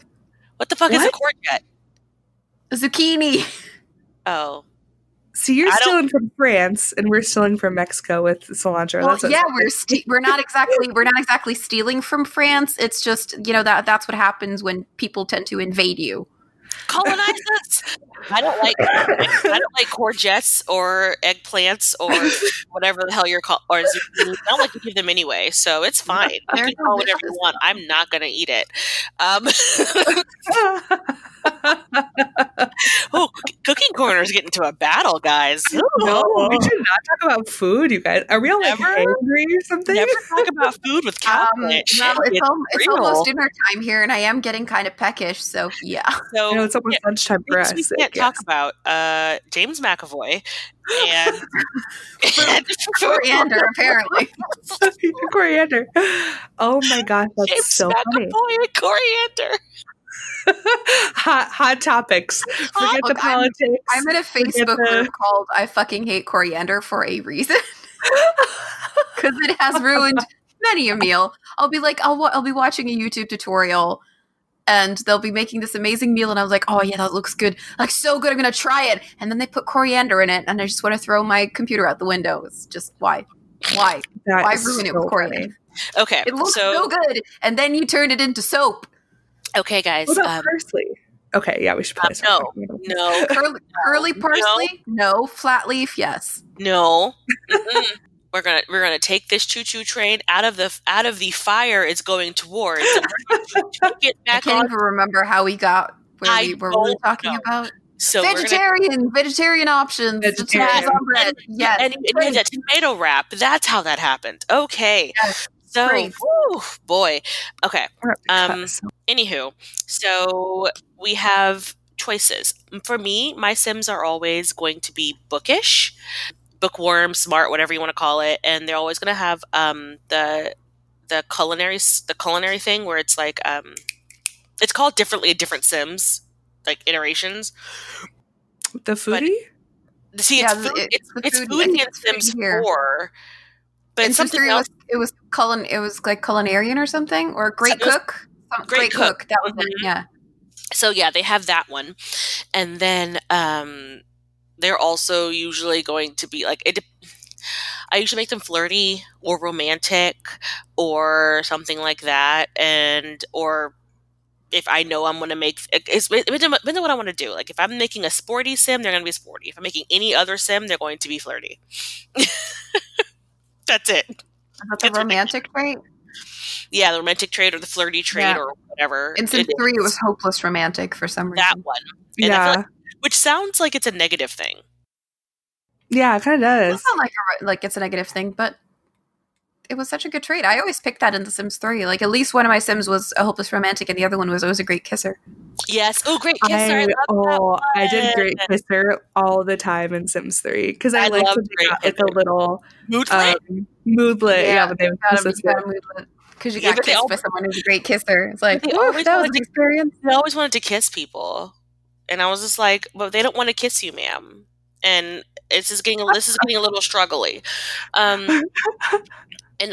What the fuck is a courgette? Zucchini. Oh. So you're stealing from France, and we're stealing from Mexico with cilantro. Well, we're not exactly stealing from France. It's just that's what happens when people tend to invade you. Colonize us. I don't like courgettes or eggplants or whatever the hell you're called, or zucchini. I don't like to give them anyway, so it's fine. You can call whatever you want. I'm not gonna eat it. Cooking Corner is getting to a battle, guys. No, we should not talk about food, you guys. Are we all like angry or something? Never talk about food with Cowplant. It's almost dinner time here, and I am getting kind of peckish. So yeah. So it's almost lunchtime for things us. we can't talk about. James McAvoy and Coriander, apparently. Coriander. Oh my gosh, that's James so funny. McAvoy and coriander. Hot topics. Forget the Look, politics. I'm in a Facebook group called I Fucking Hate Coriander for a reason. Because it has ruined many a meal. I'll be like, I'll be watching a YouTube tutorial and they'll be making this amazing meal and I was like, oh yeah, that looks good. Like so good, I'm going to try it. And then they put coriander in it and I just want to throw my computer out the window. It's just, why? Why ruin it with coriander? Okay. It looks so good. And then you turn it into soap. Okay, guys. What about parsley? Okay, yeah, we should play No. Curly parsley? No. Flat leaf? Yes. No. We're gonna take this choo-choo train out of the fire it's going towards. And we're going to take it back I can't even remember how we got where we were talking about. So vegetarian options. Vegetarian. On bread. Yes. And a tomato wrap. That's how that happened. Okay. Yes. So, Great. whew, boy. Okay. Anywho, so we have choices. For me, my Sims are always going to be bookish, bookworm, smart, whatever you want to call it, and they're always going to have the culinary thing where it's like it's called differently in different Sims, like iterations. The foodie? But, see, it's foodie in Sims 4. But something else. It was like culinarian or something, or great cook. Great cook. That was it. Yeah. So yeah, they have that one, and then they're also usually going to be like it. I usually make them flirty or romantic or something like that, or if I know I'm going to make it's depending on what I want to do. Like if I'm making a sporty Sim, they're going to be sporty. If I'm making any other Sim, they're going to be flirty. That's it. That's a romantic trait? Yeah, the romantic trait or the flirty trait or whatever. In Sim 3, it was hopeless romantic for some reason. That one. And I feel which sounds like it's a negative thing. Yeah, it kind of does. It's not like it's a negative thing, but it was such a good trait. I always picked that in The Sims 3. Like, at least one of my Sims was a hopeless romantic, and the other one was always a great kisser. Yes. Oh, great kisser. I love that one. I did great kisser all the time in Sims 3 because I liked when they got like a little moodlet. Yeah, but they moodlet. Because you got kissed by someone who's a great kisser. It's like, that was an experience. They always wanted to kiss people. And I was just like, well, they don't want to kiss you, ma'am. And this is getting a little struggly.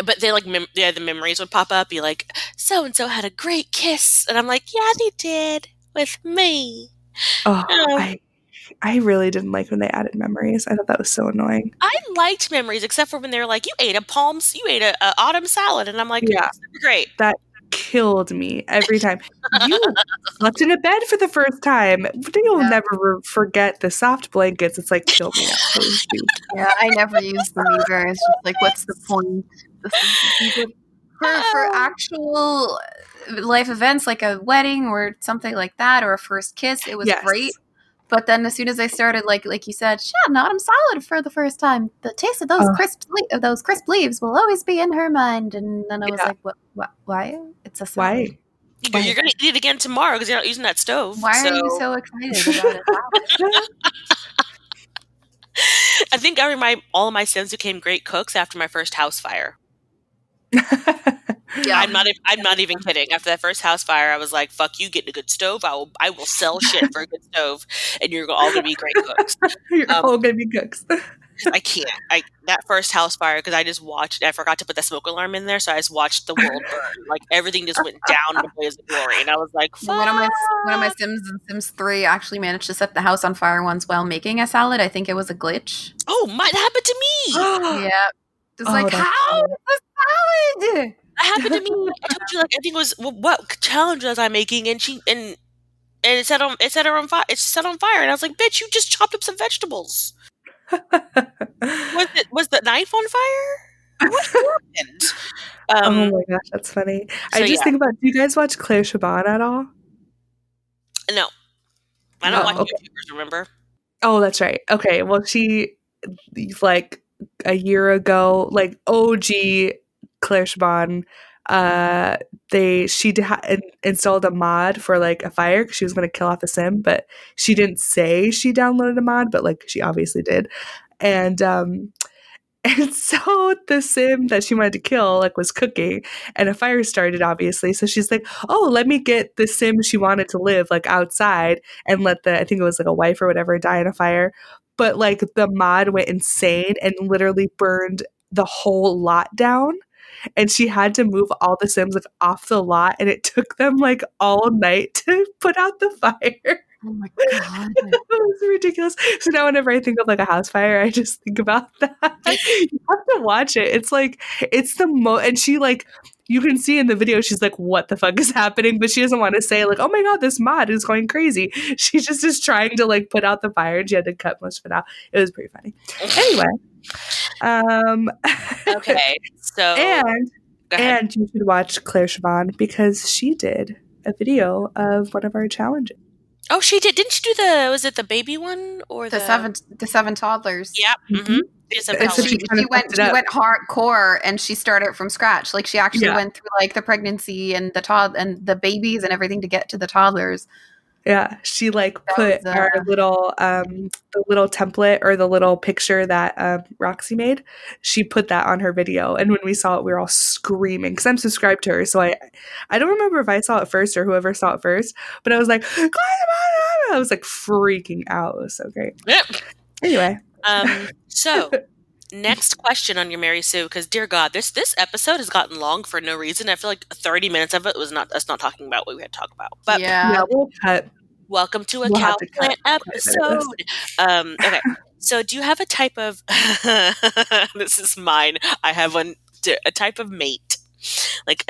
But they like the memories would pop up. Be like, so and so had a great kiss, and I'm like, yeah, they did with me. I really didn't like when they added memories. I thought that was so annoying. I liked memories, except for when they were like, you ate a autumn salad, and I'm like, yeah, great. That killed me every time. You slept in a bed for the first time. You'll never forget the soft blankets. It's like, kill me now. Yeah, I never used them either. It's just like, what's the point? For actual life events like a wedding or something like that, or a first kiss, it was great. But then as soon as I started, like you said, an autumn salad for the first time, the taste of those crisp leaves will always be in her mind. And then I was like, what? Why? It's a salad. Why? You're going to eat it again tomorrow because you're not using that stove. Why are you so excited about it? I think all of my Sims became great cooks after my first house fire. Yeah, I'm not even kidding. After that first house fire, I was like, "Fuck you, getting a good stove. I will sell shit for a good stove, and you're all gonna be great cooks. You're all gonna be cooks." I can't. That first house fire because I just watched. I forgot to put the smoke alarm in there, so I just watched the world burn. Like everything just went down in a blaze of glory, and I was like, "Fuck." One of my Sims in Sims 3 actually managed to set the house on fire once while making a salad. I think it was a glitch. Oh, that happened to me. Yeah, it's like how a salad. That happened to me. I told you, like, I think it was what challenge was I making, and it set her on fire. It set on fire, and I was like, "Bitch, you just chopped up some vegetables." Was the knife on fire? What happened? Oh my gosh, that's funny. I just think about. Do you guys watch Claire Chabon at all? No, I don't watch YouTubers. Remember? Oh, that's right. Okay, well, she like a year ago, like OG Claire Chabon installed a mod for like a fire because she was going to kill off a sim, but she didn't say she downloaded a mod, but like she obviously did. And and so the sim that she wanted to kill like was cooking and a fire started, obviously. So she's like, oh, let me get the sim she wanted to live like outside and let I think it was like a wife or whatever, die in a fire. But like the mod went insane and literally burned the whole lot down. And she had to move all the sims like off the lot, and it took them like all night to put out the fire. Oh my god. It was ridiculous. So now whenever I think of like a house fire, I just think about that. You have to watch it. It's like it's the and she like you can see in the video she's like, what the fuck is happening? But she doesn't want to say like, oh my god, this mod is going crazy. She just is trying to like put out the fire and she had to cut most of it out. It was pretty funny. Anyway. Okay, so and you should watch Claire Siobhan because she did a video of one of our challenges. Oh, she did. Didn't she do was it the baby one or the seven toddlers? Yeah. Mm-hmm. She went hardcore and she started from scratch. Like she actually went through like the pregnancy and the babies and everything to get to the toddlers. Yeah, she like put our little the little template or the little picture that Roxy made. She put that on her video, and when we saw it, we were all screaming because I'm subscribed to her. So I don't remember if I saw it first or whoever saw it first, but I was like, I was like freaking out. It was so great. Yep. Anyway, so next question on your Mary Sue, because dear God, this episode has gotten long for no reason. I feel like 30 minutes of it was not us not talking about what we had to talk about. But yeah, we'll cut. Welcome to a cow plant episode. Okay, so do you have a type of? This is mine. I have a type of mate, like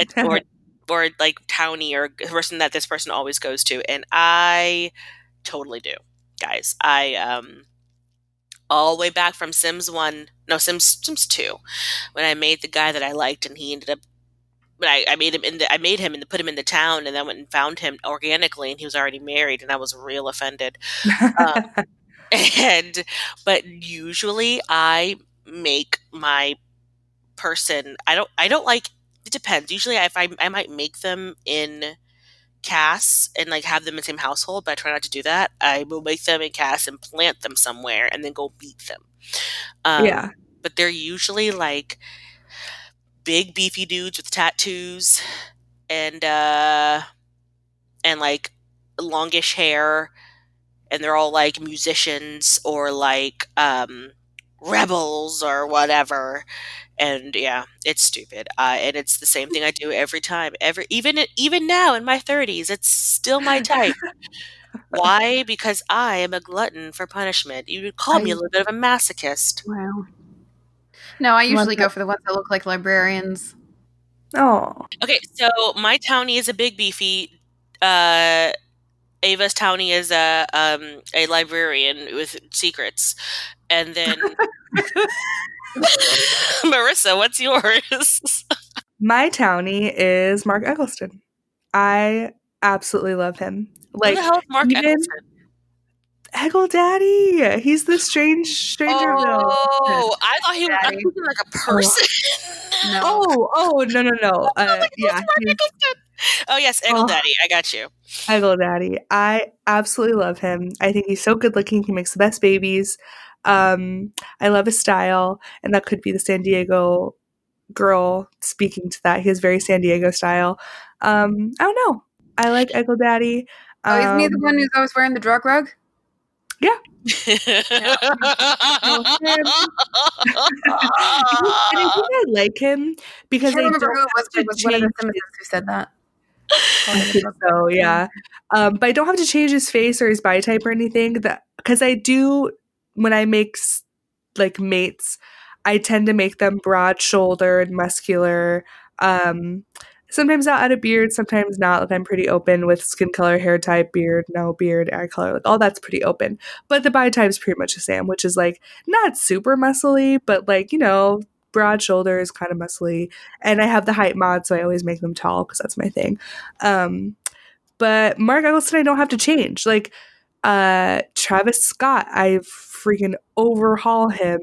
or like townie or person that this person always goes to, and I totally do, guys. I all the way back from Sims 2, when I made the guy that I liked, and he ended up. But I made him put him in the town, and then went and found him organically, and he was already married, and I was real offended. But usually I make my person. I don't like. It depends. Usually, I might make them in casts and like have them in the same household, but I try not to do that. I will make them in casts and plant them somewhere, and then go beat them. But they're usually like big beefy dudes with tattoos and like longish hair, and they're all like musicians or like rebels or whatever. And yeah, it's stupid. And it's the same thing I do every time. Even now in my 30s, it's still my type. Why? Because I am a glutton for punishment. You would call me a little bit of a masochist. Wow. No, I usually go for the ones that look like librarians. Oh. Okay, so my townie is a big beefy. Ava's townie is a librarian with secrets. And then Marissa, what's yours? My townie is Mark Eggleston. I absolutely love him. Like, who the hell is Mark Eggleston? Eggle Daddy. He's the stranger. Oh, I thought he was like a person. No. No. Yeah. Oh yes, Eggle Daddy. I got you. Eggle Daddy. I absolutely love him. I think he's so good looking. He makes the best babies. I love his style, and that could be the San Diego girl speaking to that. He has very San Diego style. I don't know. I like Eggle Daddy. Isn't he the one who's always wearing the drug rug? Yeah. Yeah. And I think I like him because I remember who it was. It was one of the Simmons who said that. I think so, yeah. But I don't have to change his face or his body type or anything. Because I do, when I make like mates, I tend to make them broad-shouldered, muscular. Sometimes I'll add a beard, sometimes not. Like I'm pretty open with skin color, hair type, beard, no beard, eye color. Like all that's pretty open. But the body type is pretty much the same, which is like not super muscly, but like, broad shoulders, kind of muscly. And I have the height mod, so I always make them tall because that's my thing. But Mark Eggleston, I don't have to change. Like Travis Scott, I freaking overhaul him.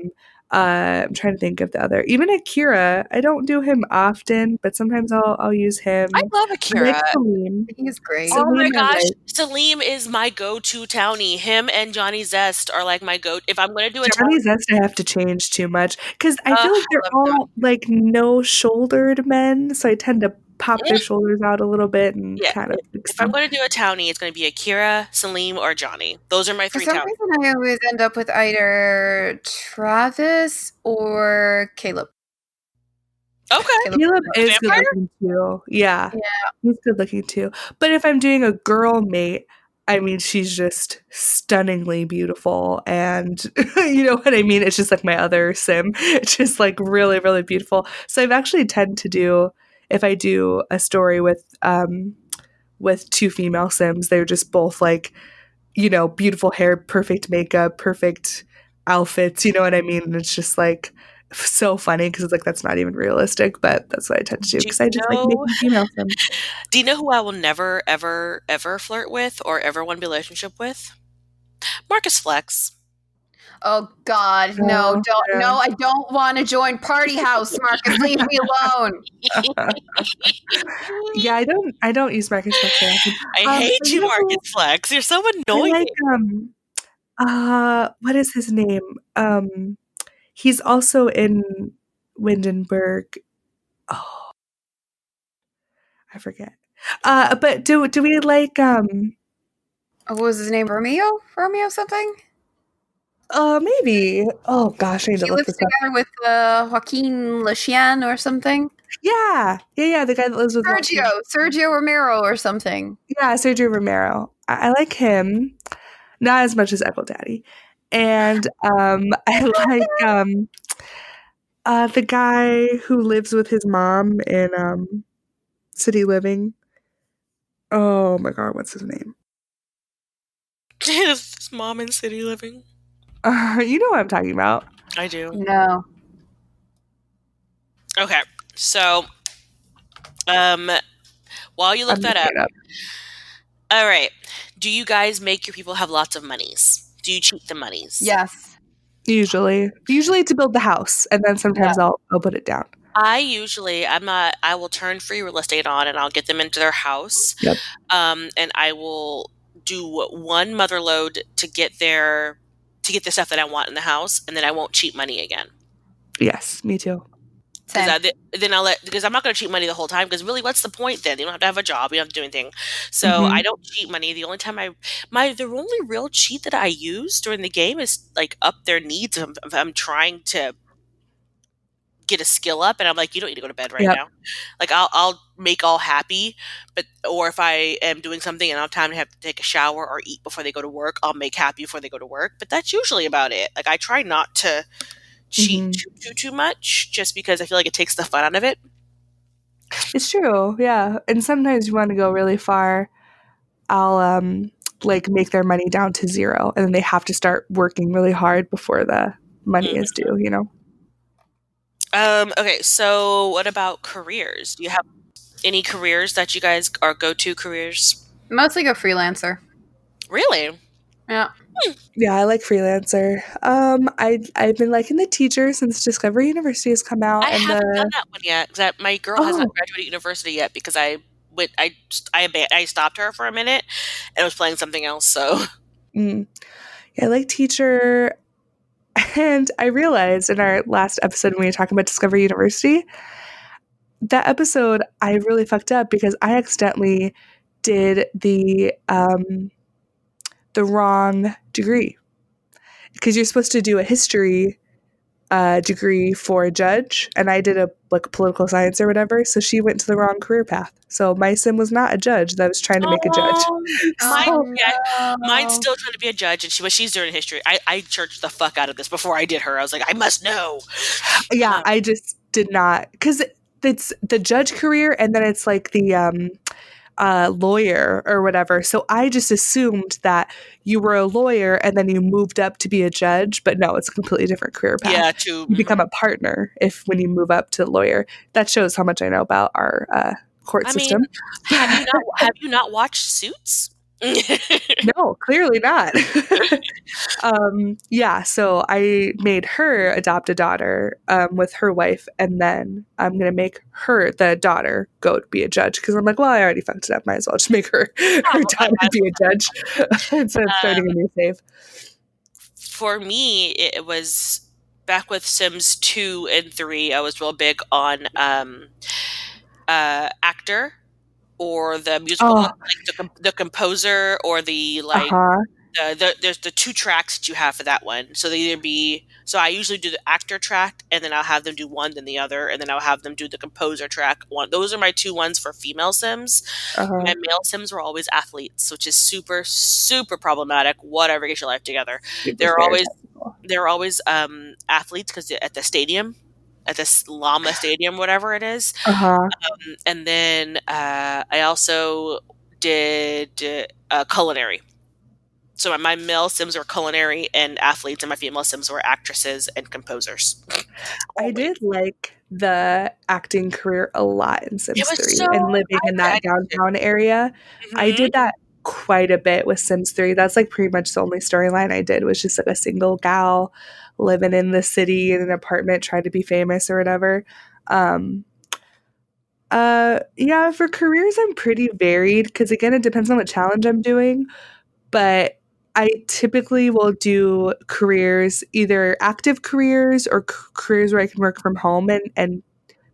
I'm trying to think of the other. Even Akira, I don't do him often, but sometimes I'll use him. I love I Akira. like Salim. He's great. Oh my Salim, I gosh, like. Salim is my go-to townie. Him and Johnny Zest are like my go. If I'm going to do a Johnny townie, Zest, I have to change too much because I I feel like they're love all like no-shouldered men, so I tend to pop Johnny. their shoulders out a little bit and Yeah, kind of fix if I'm them. going to do a townie, it's going to be Akira, Salim, or Johnny. Those are my For three some townies. reason, I always end up with either Travis or Caleb. Okay. Caleb The is good vampire? looking too. Yeah, Yeah. he's good looking too. But if I'm doing a girl mate, I mean, she's just stunningly beautiful. And you know what I mean? It's just like my other sim. It's just like really, really beautiful. So I've actually tend to do, if I do a story with two female sims, they're just both like, you know, beautiful hair, perfect makeup, perfect outfits. You know what I mean? And it's just like so funny because it's like that's not even realistic, but that's what I tend to do Do because I you just like know? making female sims. Do you know who I will never, ever, ever flirt with or ever want to be in a relationship with? Marcus Flex. Oh God, no! Oh, Don't yeah. no! I don't want to join Party House, Marcus. Leave me alone. Yeah, I don't use Marcus Flex very often. I So hate you you, know Marcus who Flex. You're so I annoying. like what is his name? He's also in Windenburg. Oh, I forget. But do we like What was his name? Romeo? Romeo something? maybe. Oh gosh, I need to He look lives this up. together with Joaquin Lachian or something. Yeah, the guy that lives with Joaquin. Sergio Romero or something. Yeah, Sergio Romero. I like him. Not as much as Echo Daddy. And I like the guy who lives with his mom in City Living. Oh my god, what's his name? His mom in City Living. You know what I'm talking about. I do. No. Okay, so while you look I'm that looking up, it up. all right. Do you guys make your people have lots of monies? Do you cheat the monies? Yes. Usually to build the house, and then sometimes I'll put it down. I will turn free real estate on and I'll get them into their house. Yep. And I will do one mother load to get the stuff that I want in the house, and then I won't cheat money again. Yes, me too. Same. Because I'm not going to cheat money the whole time, because really what's the point then? You don't have to have a job, you don't have to do anything. So I don't cheat money. The only time the only real cheat that I use during the game is like up their needs if I'm trying to get a skill up and I'm like, you don't need to go to bed right Yep. now. Like I'll make all happy, or if I am doing something and I don't have time to have to take a shower or eat before they go to work, I'll make happy before they go to work. But that's usually about it. Like I try not to cheat too much, just because I feel like it takes the fun out of it. It's true, yeah. And sometimes you want to go really far. I'll like make their money down to zero, and then they have to start working really hard before the money is due. You know. Okay, so what about careers? Do you have any careers that you guys are go-to careers? Mostly go freelancer. Really? Yeah. Yeah, I like freelancer. I've been liking the teacher since Discovery University has come out, I and haven't done that one yet, because my girl has not graduated university yet, because I stopped her for a minute and was playing something else. So yeah, I like teacher. And I realized in our last episode when we were talking about Discovery University, that episode I really fucked up because I accidentally did the wrong degree, because you're supposed to do a history degree for a judge, and I did a political science or whatever. So she went to the wrong career path. So my sim was not a judge that was trying to make a judge. Mine's still trying to be a judge, and she's doing history. I churched the fuck out of this before I did her. I was like, I must know. Yeah, I just did not, because it's the judge career, and then it's like the lawyer or whatever. So I just assumed that you were a lawyer and then you moved up to be a judge, but no, it's a completely different career path. Yeah, you become a partner when you move up to lawyer. That shows how much I know about our court system. Have you not watched Suits? No, clearly not. Yeah, so I made her adopt a daughter with her wife, and then I'm gonna make her, the daughter, go be a judge because I'm like, well, I already fucked it up. Might as well just make her her I daughter might be a judge instead of starting a new save. For me, it was back with Sims 2 and 3. I was real big on actor or the musical, Oh, like the composer or the uh like. huh, There's the two tracks that you have for that one. So they either be so I usually do the actor track, and then I'll have them do one then the other, and then I'll have them do the composer track one. Those are my two ones for female Sims. uh huh. My male Sims were always athletes, which is super super problematic. Whatever, get your life together. Super They're always stereotypical. they're always athletes because at the stadium, at this Llama Stadium, whatever it is. Uh huh. And then I also did culinary. So my male Sims were culinary and athletes, and my female Sims were actresses and composers. I Always. did like the acting career a lot in It Sims was 3 so. and living in I that downtown area. I hmm did that quite a bit with Sims 3. That's like pretty much the only storyline I did was just like a single gal living in the city in an apartment trying to be famous or whatever. Um yeah, for careers I'm pretty varied because again it depends on what challenge I'm doing, but I typically will do careers, either active careers or careers where I can work from home and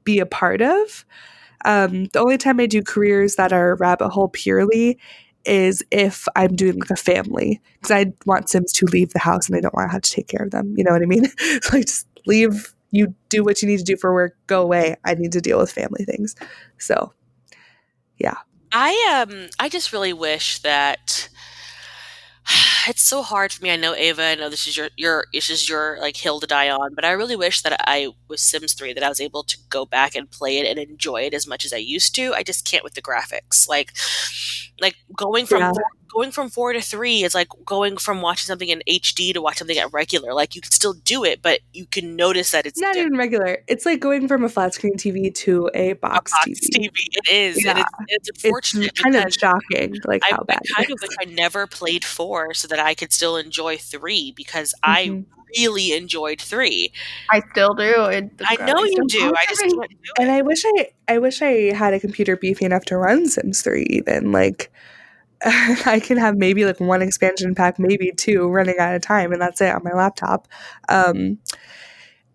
be a part of. The only time I do careers that are rabbit hole purely is if I'm doing like a family because I want Sims to leave the house and I don't want to have to take care of them. You know what I mean? So like just leave. You do what you need to do for work. Go away. I need to deal with family things. So yeah. I just really wish that it's so hard for me. I know Ava. I know this is your like hill to die on, but I really wish that I was Sims 3 that I was able to go back and play it and enjoy it as much as I used to. I just can't with the graphics. Like Yeah. going from 4 to 3 is like going from watching something in HD to watch something at regular. Like you can still do it, but you can notice that it's Not different. even regular. It's like going from a flat screen TV to a A box box TV. TV. It is, and Yeah. it's It's unfortunate kind of because shocking like I how bad kind it of wish is. I never played 4 so that I could still enjoy 3 because I Mhm. really enjoyed 3. I still do. The I know graphics you don't do. bother I just me. can't do And it. I wish I had a computer beefy enough to run Sims 3 even. Like I can have maybe like one expansion pack, maybe two running at a time, and that's it on my laptop. Um,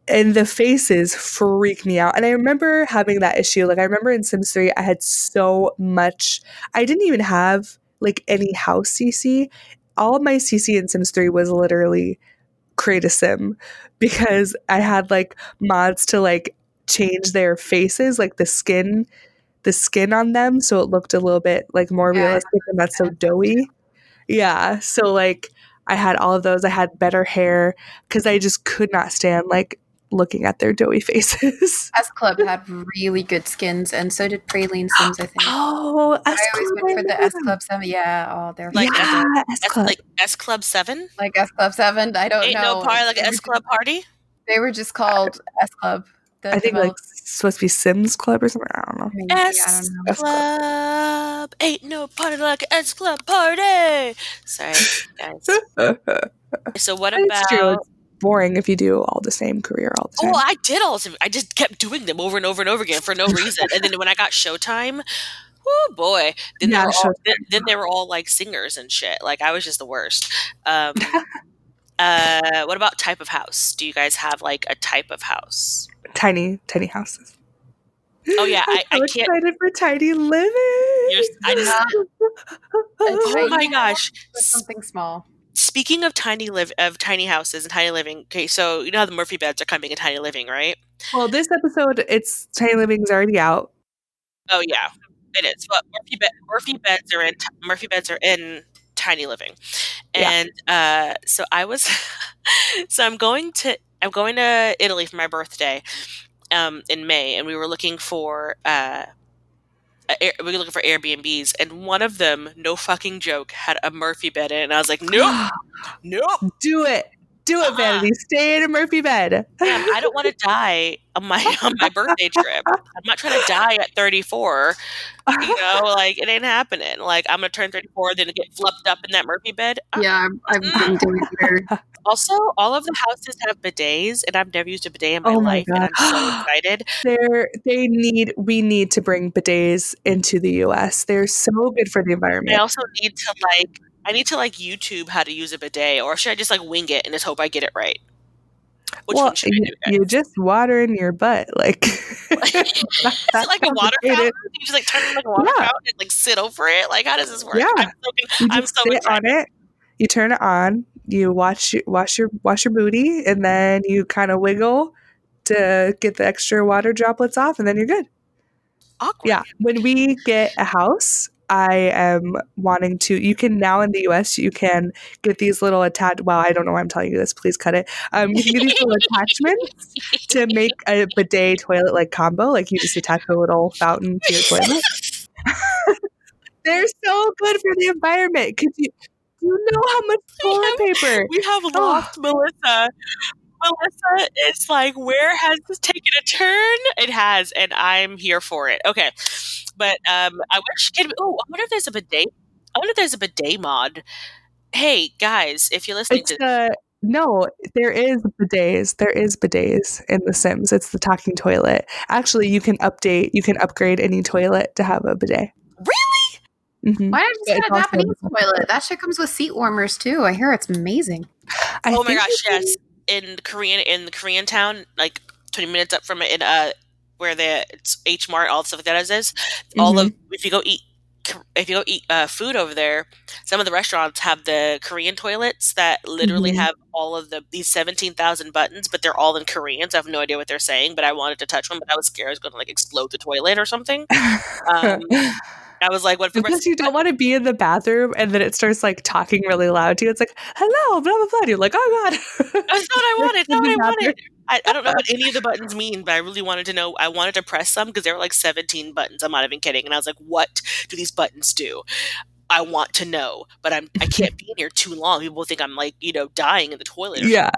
and the faces freak me out. And I remember having that issue. Like I remember in Sims 3, I had so much. I didn't even have like any house CC. All of my CC in Sims 3 was literally create a sim because I had like mods to like change their faces, like the skin on them so it looked a little bit like more Yeah, realistic and not so doughy. Yeah, so like I had all of those. I had better hair because I just could not stand like looking at their doughy faces. S Club had really good skins, and so did Praline Sims, I think. Oh, I S always Club, went I for the remember S them. Club 7. Yeah, oh, they're Like so good. Yeah, S Club. S Club 7? Like S Club 7, I don't Ain't no know. party like an S Club party? They were just called S Club. The I think like developers, supposed to be Sims Club or something. I don't know. maybe, I don't S know. S Club. Club. Ain't no party like an S Club party. Sorry, guys. So what It's true. about It's boring if you do all the same career all the Oh, time. I did all of them. I just kept doing them over and over and over again for no reason. And then when I got Showtime, oh boy, Yeah, Showtime. then they were all like singers and shit. Like I was just the worst. What about type of house? Do you guys have like a type of house? Tiny houses. Oh yeah, I'm I so can't. excited for tiny living. I just. A Oh tiny my house gosh. or something small. Speaking of tiny houses and tiny living. Okay, so you know how the Murphy beds are coming in tiny living, right? Well, this episode, it's Tiny Living's already out. Oh yeah, it is. But Murphy beds are in tiny living, Yeah. and so I was, so I'm going to Italy for my birthday, in May, and we were looking for we were looking for Airbnbs, and one of them, no fucking joke, had a Murphy bed in it, and I was like, nope, nope. Do it. Do it, Vanity. Stay in a Murphy bed. Damn, I don't want to die on my birthday trip. I'm not trying to die at 34. You know, like it ain't happening. Like I'm gonna turn 34, then get fluffed up in that Murphy bed. Yeah, I wouldn't do it either. Also, all of the houses have bidets, and I've never used a bidet in my Oh my life, and God. I'm so excited. We need to bring bidets into the US. They're so good for the I environment. also need to YouTube how to use a bidet, or should I just like wing it and just hope I get it right? Which one should I do, guys? You just water in your butt, like Is it like a water fountain? You just like turn it like a water fountain and like sit over it? Like how does this work? Yeah. I'm so sit excited. on it. You turn it on. You wash your booty, and then you kind of wiggle to get the extra water droplets off, and then you're good. Awkward. Yeah. When we get a house, I am wanting to. You can now in the US, you can get these little attached. Well, I don't know why I'm telling you this. Please cut it. You can get these little attachments to make a bidet toilet like combo. Like you just attach a little fountain to your toilet. They're so good for the environment because you know how much toilet paper we have lost Melissa. Melissa is like, where has this taken a turn? It has, and I'm here for it. Okay, but I wish. I wonder if there's a bidet. I wonder if there's a bidet mod. Hey guys, if you're listening no, there is bidets. There is bidets in The Sims. It's the talking toilet. Actually, you can upgrade any toilet to have a bidet. Really? Mm-hmm. Why not just get a Japanese toilet? That shit comes with seat warmers too. I hear it's amazing. Oh my gosh, yes. In the Korean town, like 20 minutes up from it, where it's H Mart, all the stuff like that is. If you go eat food over there, some of the restaurants have the Korean toilets that literally have all of these 17,000 buttons, but they're all in Korean, so I have no idea what they're saying. But I wanted to touch one, but I was scared I was going to like explode the toilet or something. I was like, what? Because you don't want to be in the bathroom and then it starts like talking really loud to you. It's like, hello, blah, blah, blah. You're like, oh God. That's not what I wanted. Not what I wanted. I don't know what any of the buttons mean, but I really wanted to know. I wanted to press some because there were like 17 buttons. I'm not even kidding. And I was like, what do these buttons do? I want to know, but I can't be in here too long. People think I'm like, dying in the toilet. Yeah.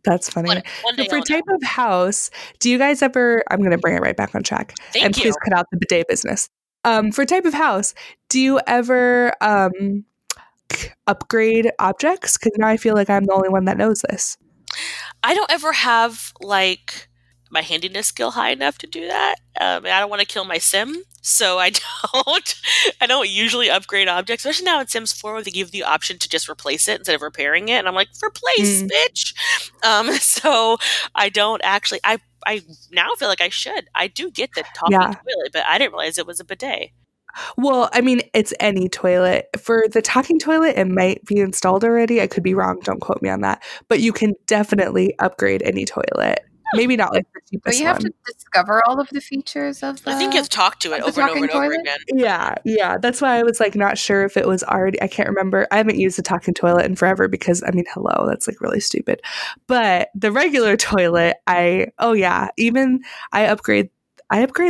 That's funny. One day for type of house, do you guys ever, I'm going to bring it right back on track. Thank you. Please cut out the bidet business. For type of house, do you ever upgrade objects? Because now I feel like I'm the only one that knows this. I don't ever have like my handiness skill high enough to do that. I don't want to kill my sim, so I don't usually upgrade objects, especially now in Sims 4 where they give the option to just replace it instead of repairing it. And I'm like, replace, bitch. So I don't actually, I now feel like I should. I do get the talking toilet, but I didn't realize it was a bidet. Well, I mean, it's any toilet. For the talking toilet, it might be installed already. I could be wrong. Don't quote me on that. But you can definitely upgrade any toilet. Maybe not like the cheapest one. But you have to discover all of the features of the... I think you have to talk to it over and over and over again. Yeah. That's why I was like not sure if it was already... I can't remember. I haven't used the talking toilet in forever because, I mean, hello, that's like really stupid. But the regular toilet, even I upgrade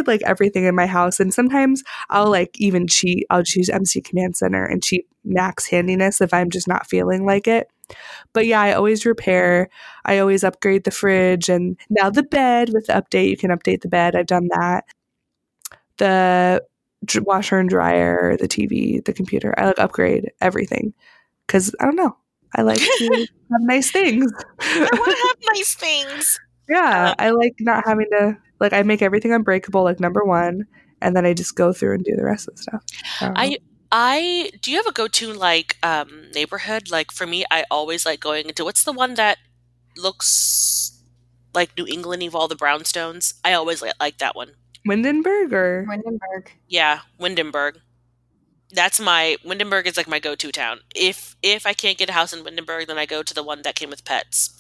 like everything in my house, and sometimes I'll like even cheat. I'll choose MC Command Center and cheat max handiness if I'm just not feeling like it. But yeah, I always repair. I always upgrade the fridge, and now the bed with the update. You can update the bed. I've done that. The washer and dryer, the TV, the computer. I like upgrade everything because I don't know. I like to have nice things. I want to have nice things. Yeah, I like not having to. Like, I make everything unbreakable, like number one, and then I just go through and do the rest of the stuff. Do you have a go-to like neighborhood? Like for me, I always like going into what's the one that looks like New England of all the brownstones? I always like that one. Windenburg. Yeah, Windenburg. Windenburg is like my go-to town. If I can't get a house in Windenburg, then I go to the one that came with pets.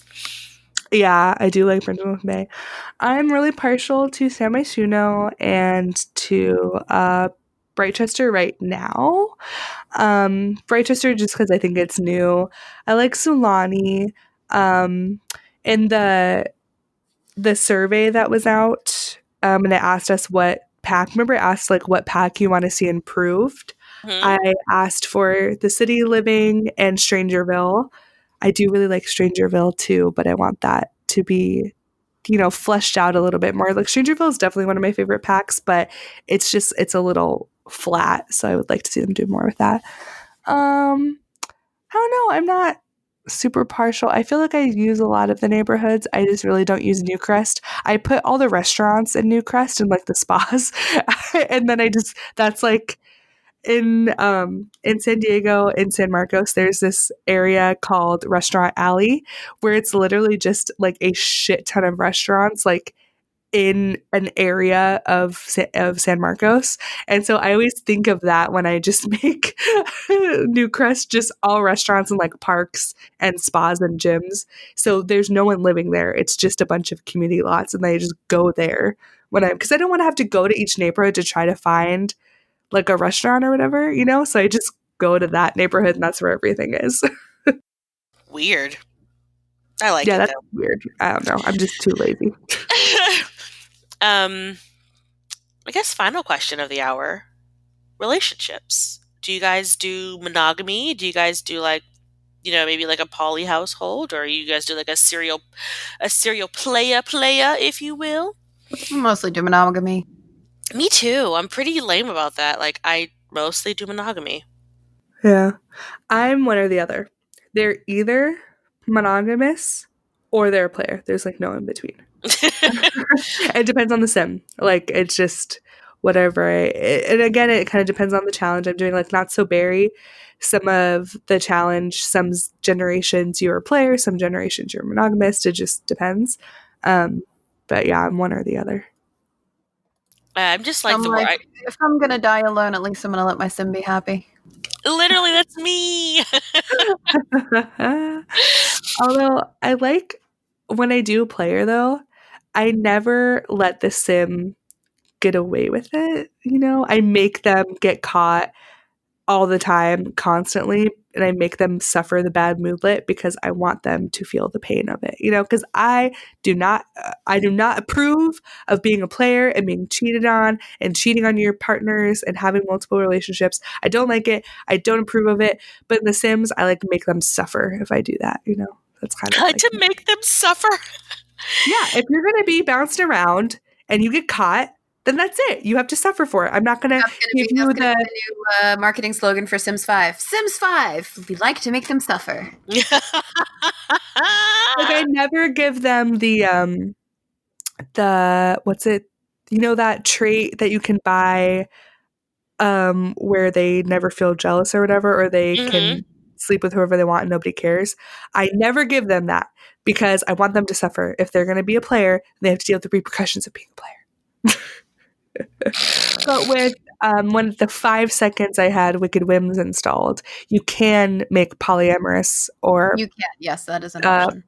Yeah, I do like Brendan Bay. I'm really partial to San Myshuno and to Brightchester right now. Brightchester just because I think it's new. I like Sulani. In the survey that was out, and it asked us what pack. Remember, it asked like what pack you want to see improved. I asked for the City Living and Strangerville. I do really like Strangerville too, but I want that to be, fleshed out a little bit more. Like Strangerville is definitely one of my favorite packs, but it's a little flat, so I would like to see them do more with that. I don't know. I'm not super partial. I feel like I use a lot of the neighborhoods. I just really don't use Newcrest. I put all the restaurants in Newcrest and like the spas, and then that's like in San Diego, in San Marcos, there's this area called Restaurant Alley where it's literally just like a shit ton of restaurants like in an area of San Marcos. And so I always think of that when I just make Newcrest just all restaurants and like parks and spas and gyms. So there's no one living there. It's just a bunch of community lots and I just go there because I don't want to have to go to each neighborhood to try to find like a restaurant or whatever, So I just go to that neighborhood and that's where everything is. Weird. I like Yeah, it that's though. weird. I don't know. I'm just too lazy. I guess final question of the hour. Relationships. Do you guys do monogamy? Do you guys do like, maybe like a poly household, or you guys do like a serial playa, if you will? Mostly do monogamy. Me too. I'm pretty lame about that. Like I mostly do monogamy. Yeah. I'm one or the other. They're either monogamous or they're a player. There's like no in between. It depends on the sim. Like it's just whatever. And again, it kind of depends on the challenge I'm doing. Like Not So Berry, some of the challenge, some generations you're a player, some generations you're monogamous. It just depends. But yeah, I'm one or the other. I'm just like if I'm gonna die alone, at least I'm gonna let my sim be happy. Literally, that's me. Although I like when I do player though, I never let the sim get away with it. I make them get caught all the time, constantly, and I make them suffer the bad moodlet because I want them to feel the pain of it. Because I do not approve of being a player and being cheated on and cheating on your partners and having multiple relationships. I don't like it. I don't approve of it. But in The Sims, I like to make them suffer if I do that. That's kind of like to make them suffer. Yeah, if you're gonna be bounced around and you get caught, then that's it. You have to suffer for it. I'm not going to give you the new marketing slogan for Sims 5. Sims 5, we like to make them suffer. Like I never give them the what's it? That trait that you can buy where they never feel jealous or whatever, or they can sleep with whoever they want and nobody cares. I never give them that because I want them to suffer. If they're going to be a player, they have to deal with the repercussions of being a player. But with when the 5 seconds I had Wicked Whims installed, you can make polyamorous or you can. Yes, that is an option.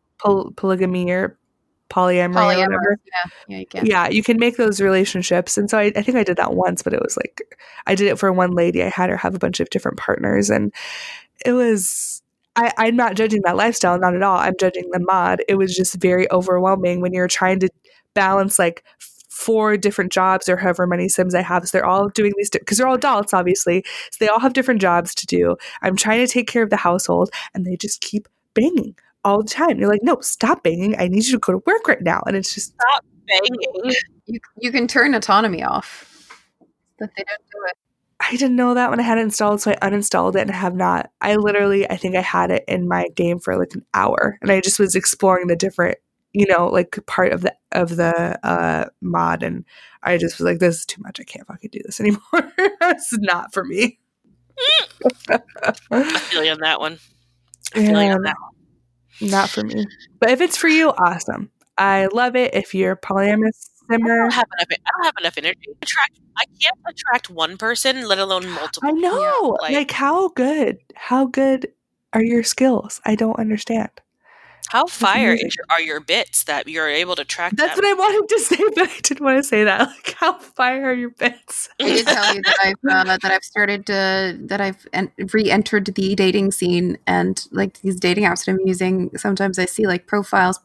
Polygamy or polyamory or whatever. Yeah, you can. Yeah, you can make those relationships. And so I think I did that once, but it was like I did it for one lady. I had her have a bunch of different partners, and it was. I'm not judging that lifestyle, not at all. I'm judging the mod. It was just very overwhelming when you're trying to balance like 4 different jobs or however many Sims I have. So they're all doing these because they're all adults, obviously. So they all have different jobs to do. I'm trying to take care of the household, and they just keep banging all the time. You're like, no, stop banging. I need you to go to work right now. And it's just stop banging. You can turn autonomy off, but they don't do it. I didn't know that when I had it installed, so I uninstalled it and have not. I think I had it in my game for like an hour, and I just was exploring the different, like part of the mod, and I just was like, this is too much. I can't fucking do this anymore. This is not for me. I feel you on that one. Not for me. But if it's for you, awesome. I love it. If you're polyamorous simmer. I don't have enough energy to attract. I can't attract one person, let alone multiple. I know. Yeah, like how good are your skills? I don't understand. How fire are your bits that you're able to track? That's what I wanted to say, but I didn't want to say that. Like, how fire are your bits? I did tell you that I've started that I've re-entered the dating scene, and like these dating apps that I'm using. Sometimes I see like profiles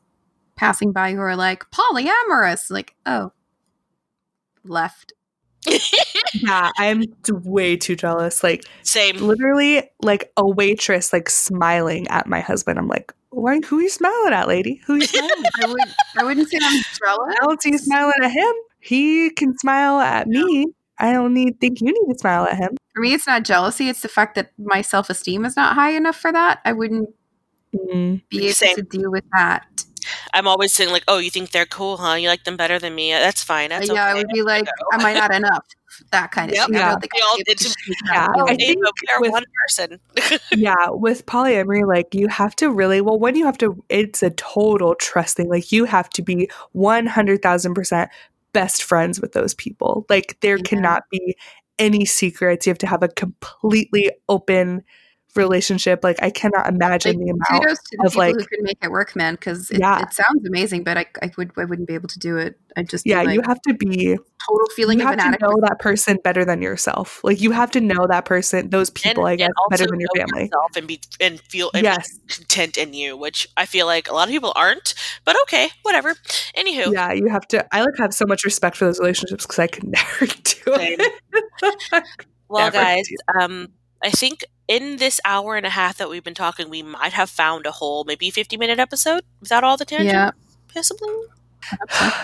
passing by who are like polyamorous. Like, oh, left. Yeah, I'm way too jealous. Like, Same. literally, like a waitress, like smiling at my husband. I'm like, why? Who you smiling at, lady? Who you smiling at? I wouldn't say I'm jealous. I don't see you smiling at him. He can smile at me. I don't think you need to smile at him. For me, it's not jealousy. It's the fact that my self-esteem is not high enough for that. I wouldn't be able Same. to deal with that. I'm always saying like, oh, you think they're cool, huh? You like them better than me? That's fine. That's okay. I would be like, am I not enough? That kind of Yep. thing. I Yeah. don't think We all- I'd be able to it's- shake Yeah, that Oh, I feeling. think Ava, we are with- one person. Yeah, with polyamory, like you have to really, well, when you have to, it's a total trust thing. Like you have to be 100,000% best friends with those people. Like there Yeah. cannot be any secrets. You have to have a completely open relationship. Like I cannot imagine the amount kudos to the of people like, who can make it work, man, because it sounds amazing, but I wouldn't be able to do it. I'd just yeah, be like, you have to be, total feeling you of have to know inadequacy. that person better than yourself. Like you have to know that person, those people, I guess, and better also than your know family. yourself and feel and Yes. be content in you, which I feel like a lot of people aren't. But okay, whatever. Anywho, Yeah, you have to. I like have so much respect for those relationships because I could never do Same. it. well, Never guys, do. I think in this hour and a half that we've been talking, we might have found a whole maybe 50-minute episode without all the tangents, Yeah. possibly.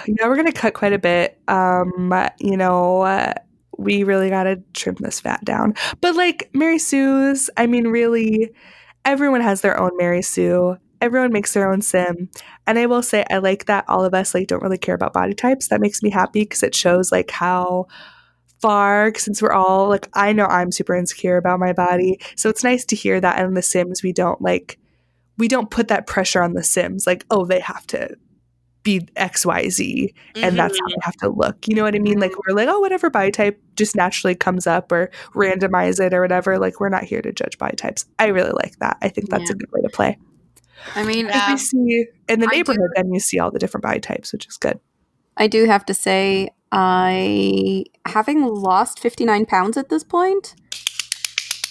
Yeah, we're gonna cut quite a bit. You know, we really gotta trim this fat down. But like Mary Sue's, I mean, really, everyone has their own Mary Sue. Everyone makes their own sim. And I will say I like that all of us like don't really care about body types. That makes me happy because it shows like how far, since we're all like, I know I'm super insecure about my body. So it's nice to hear that in the Sims we don't put that pressure on the Sims like, oh, they have to be XYZ and that's how they have to look. You know what I mean? Like we're like, oh, whatever body type just naturally comes up or randomize it or whatever. Like we're not here to judge body types. I really like that. I think that's a good way to play. I mean, Because we see in the I neighborhood, then you see all the different body types, which is good. I do have to say, having lost 59 pounds at this point,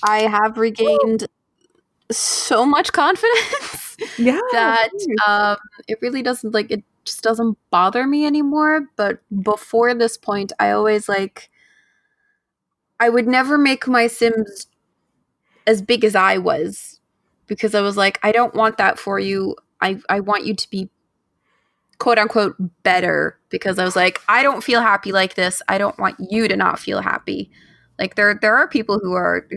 I have regained so much confidence Yeah. that it really doesn't it just doesn't bother me anymore. But before this point, I always I would never make my Sims as big as I was because I was like, I don't want that for you. I want you to be quote unquote better because I was like, I don't feel happy like this. I don't want you to not feel happy. Like there are people who are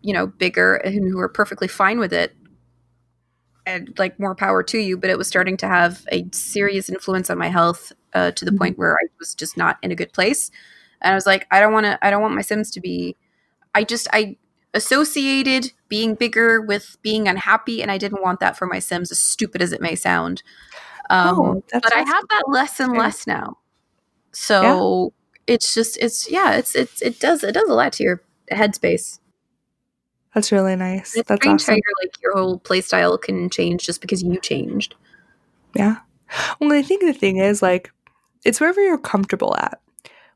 you know bigger and who are perfectly fine with it, and like more power to you. But it was starting to have a serious influence on my health to the point where I was just not in a good place. And I was like, I don't want my Sims to be. I associated being bigger with being unhappy, and I didn't want that for my Sims, as stupid as it may sound. But I have that less and less now. So it's just it does a lot to your headspace. That's really nice. It's That's strange awesome. how your whole play style can change just because you changed. Yeah. Well, I think the thing is like it's wherever you're comfortable at.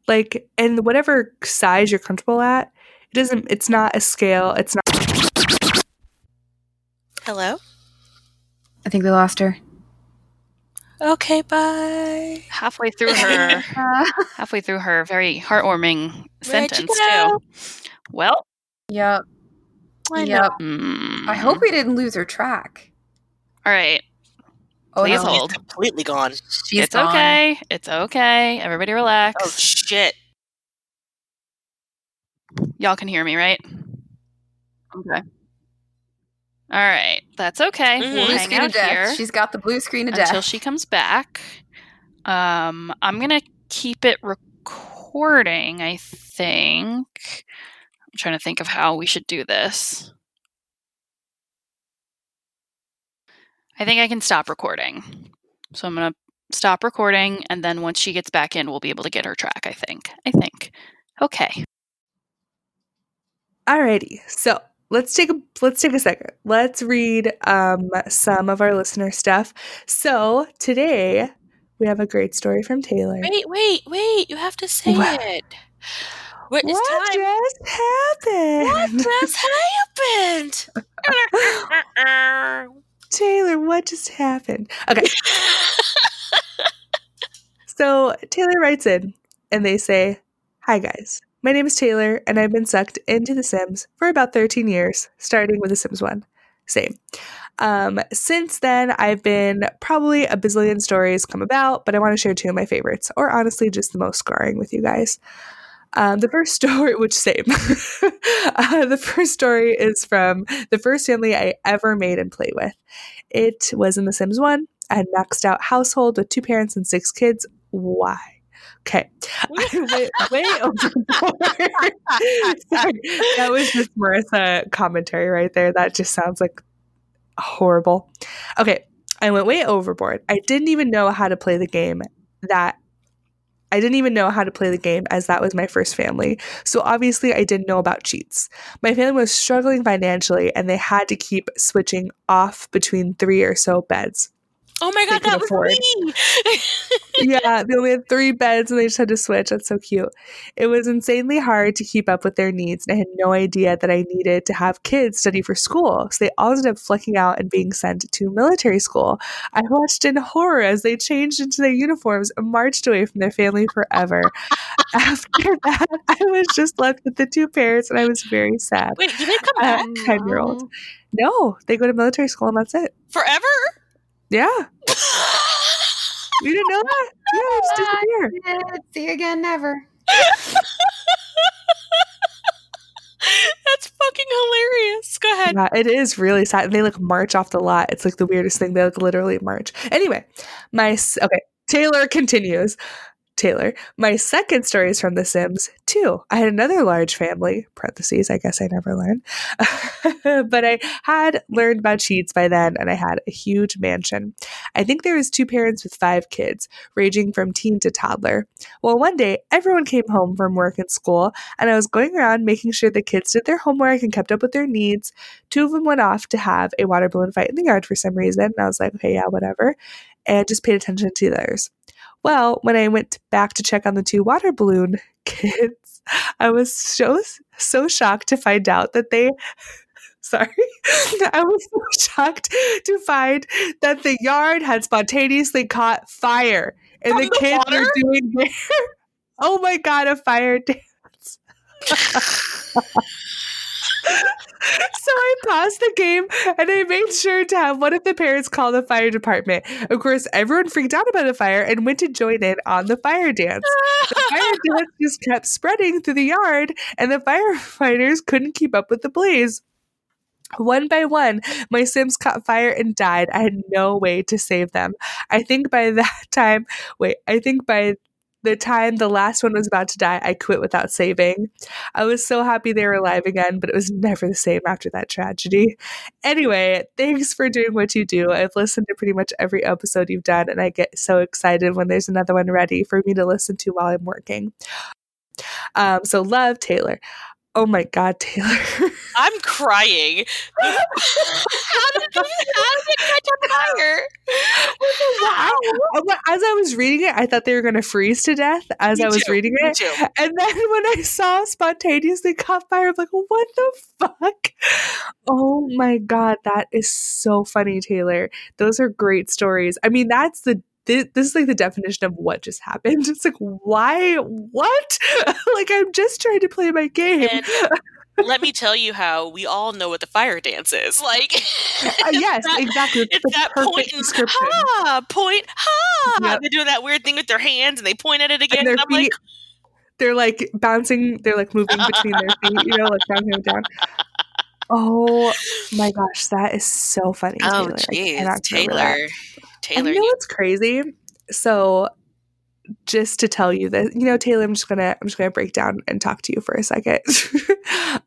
Like, and whatever size you're comfortable at, it's not a scale. It's not. Hello? I think we lost her. Okay, bye. Halfway through her very heartwarming Where'd you sentence go? too. Well, Yep. I Yep. know. I hope we didn't lose her track. all right. Oh, Please no. hold. She's completely gone. She's It's gone. okay. It's okay. Everybody relax. Oh shit. Y'all can hear me, right? Okay. All right. That's okay. Mhm. We'll Blue hang screen out of death. here She's got the blue screen of until death. she comes back. I'm gonna keep it recording, I think. I'm trying to think of how we should do this. I think I can stop recording. So I'm gonna stop recording, and then once she gets back in, we'll be able to get her track, I think. Okay. Alrighty. So let's take a second. Let's read some of our listener stuff. So today we have a great story from Taylor. Wait. You have to say What? it. What is What time? just happened? What just happened? Taylor, what just happened? Okay. So Taylor writes in and they say, Hi guys, my name is Taylor, and I've been sucked into The Sims for about 13 years, starting with The Sims 1. Same. Since then, I've been probably a bazillion stories come about, but I want to share two of my favorites, or honestly, just the most scarring with you guys. The first story, which same. The first story is from the first family I ever made and played with. It was in The Sims 1. I had maxed out household with 2 parents and 6 kids. Why? Okay. I went way overboard. Sorry. That was just Marissa commentary right there. That just sounds like horrible. Okay. I went way overboard. I didn't even know how to play the game as that was my first family. So obviously I didn't know about cheats. My family was struggling financially and they had to keep switching off between 3 or so beds. Oh my God, that was me! Yeah, they only had 3 beds and they just had to switch. That's so cute. It was insanely hard to keep up with their needs, and I had no idea that I needed to have kids study for school. So they all ended up flunking out and being sent to military school. I watched in horror as they changed into their uniforms and marched away from their family forever. After that, I was just left with the 2 parents, and I was very sad. Wait, do they come back? 10-year-old. No, they go to military school and that's it. Forever? Yeah. You didn't know that? Yeah, they just disappear. See you again, never. That's fucking hilarious. Go ahead. Yeah, it is really sad. And they like march off the lot. It's like the weirdest thing. They like literally march. Anyway, okay, Taylor continues. Taylor. My second story is from The Sims 2. I had another large family, parentheses, I guess I never learned. But I had learned about cheats by then, and I had a huge mansion. I think there was 2 parents with 5 kids, ranging from teen to toddler. Well, one day, everyone came home from work and school, and I was going around making sure the kids did their homework and kept up with their needs. 2 of them went off to have a water balloon fight in the yard for some reason, and I was like, okay, yeah, whatever, and just paid attention to the others. Well, when I went back to check on the 2 water balloon kids, I was so shocked to find out that I was so shocked to find that the yard had spontaneously caught fire and From the the kids water? were doing their, oh my God, a fire dance. So I paused the game and I made sure to have one of the parents call the fire department. Of course, everyone freaked out about a fire and went to join in on the fire dance. The fire dance just kept spreading through the yard, and the firefighters couldn't keep up with the blaze. One by one, my Sims caught fire and died. I had no way to save them. I think by the time the last one was about to die, I quit without saving. I was so happy they were alive again, but it was never the same after that tragedy. Anyway, thanks for doing what you do. I've listened to pretty much every episode you've done, and I get so excited when there's another one ready for me to listen to while I'm working. So love, Taylor. Oh my God, Taylor. I'm crying. How did it catch on fire? As I was reading it, I thought they were going to freeze to death as Me I was too, reading me it. too. And then when I saw spontaneously caught fire, I'm like, what the fuck? Oh my God, that is so funny, Taylor. Those are great stories. I mean, this is like the definition of what just happened. It's like, why? What? Like, I'm just trying to play my game. And let me tell you how we all know what the fire dance is. Like, Yes, exactly. It's the that perfect point and description. point. Yep. They do that weird thing with their hands and they point at it again. And their And I'm like, feet, they're like bouncing, they're like moving between their feet, like bouncing down. Oh my gosh, that is so funny, oh, Taylor. I jeez, cannot remember that. And you know what's crazy? So just to tell you that, Taylor, I'm just gonna break down and talk to you for a second.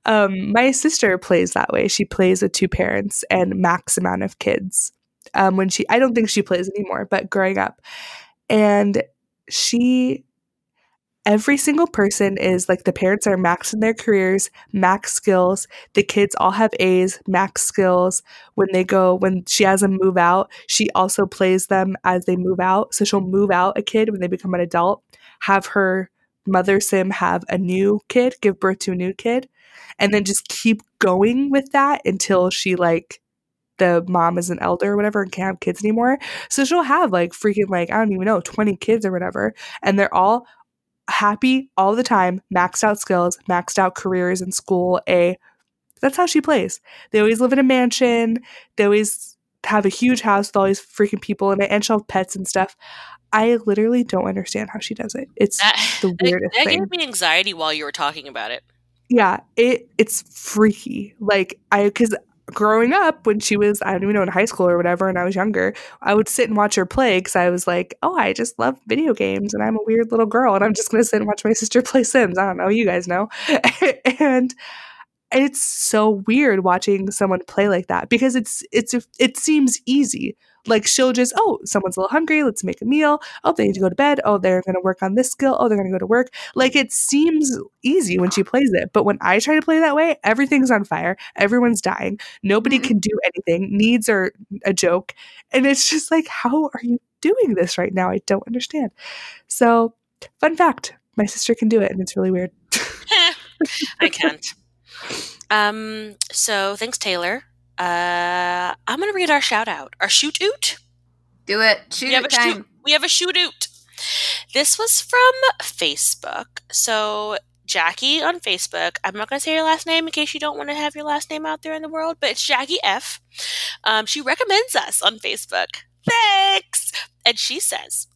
My sister plays that way. She plays with 2 parents and max amount of kids. I don't think she plays anymore, but growing up, and every single person is like, the parents are max in their careers, max skills. The kids all have A's, max skills. When she has them move out, she also plays them as they move out. So she'll move out a kid when they become an adult, have her mother sim have a new kid, give birth to a new kid, and then just keep going with that until she the mom is an elder or whatever and can't have kids anymore. So she'll have freaking I don't even know, 20 kids or whatever. And they're all happy all the time, maxed out skills, maxed out careers in school. That's how she plays. They always live in a mansion. They always have a huge house with all these freaking people in it, and she'll have pets and stuff. I literally don't understand how she does it. It's the weirdest that thing. gave me anxiety while you were talking about it. Yeah, it's freaky. Like, because growing up, when she was, I don't even know, in high school or whatever, and I was younger, I would sit and watch her play because I was like, oh, I just love video games and I'm a weird little girl and I'm just going to sit and watch my sister play Sims. I don't know, you guys know. And it's so weird watching someone play like that because it seems easy. Like, she'll just, oh, someone's a little hungry, let's make a meal. Oh, they need to go to bed. Oh, they're going to work on this skill. Oh, they're going to go to work. Like, it seems easy when she plays it. But when I try to play that way, everything's on fire. Everyone's dying. Nobody can do anything. Needs are a joke. And it's just like, how are you doing this right now? I don't understand. So, fun fact, my sister can do it, and it's really weird. I can't. So thanks, Taylor. I'm gonna read our shout out. Our shoot oot. Do it. Shoot it time. We have a shoot oot. This was from Facebook. So Jackie on Facebook. I'm not gonna say your last name in case you don't want to have your last name out there in the world, but it's Jackie F. She recommends us on Facebook. Thanks. And she says,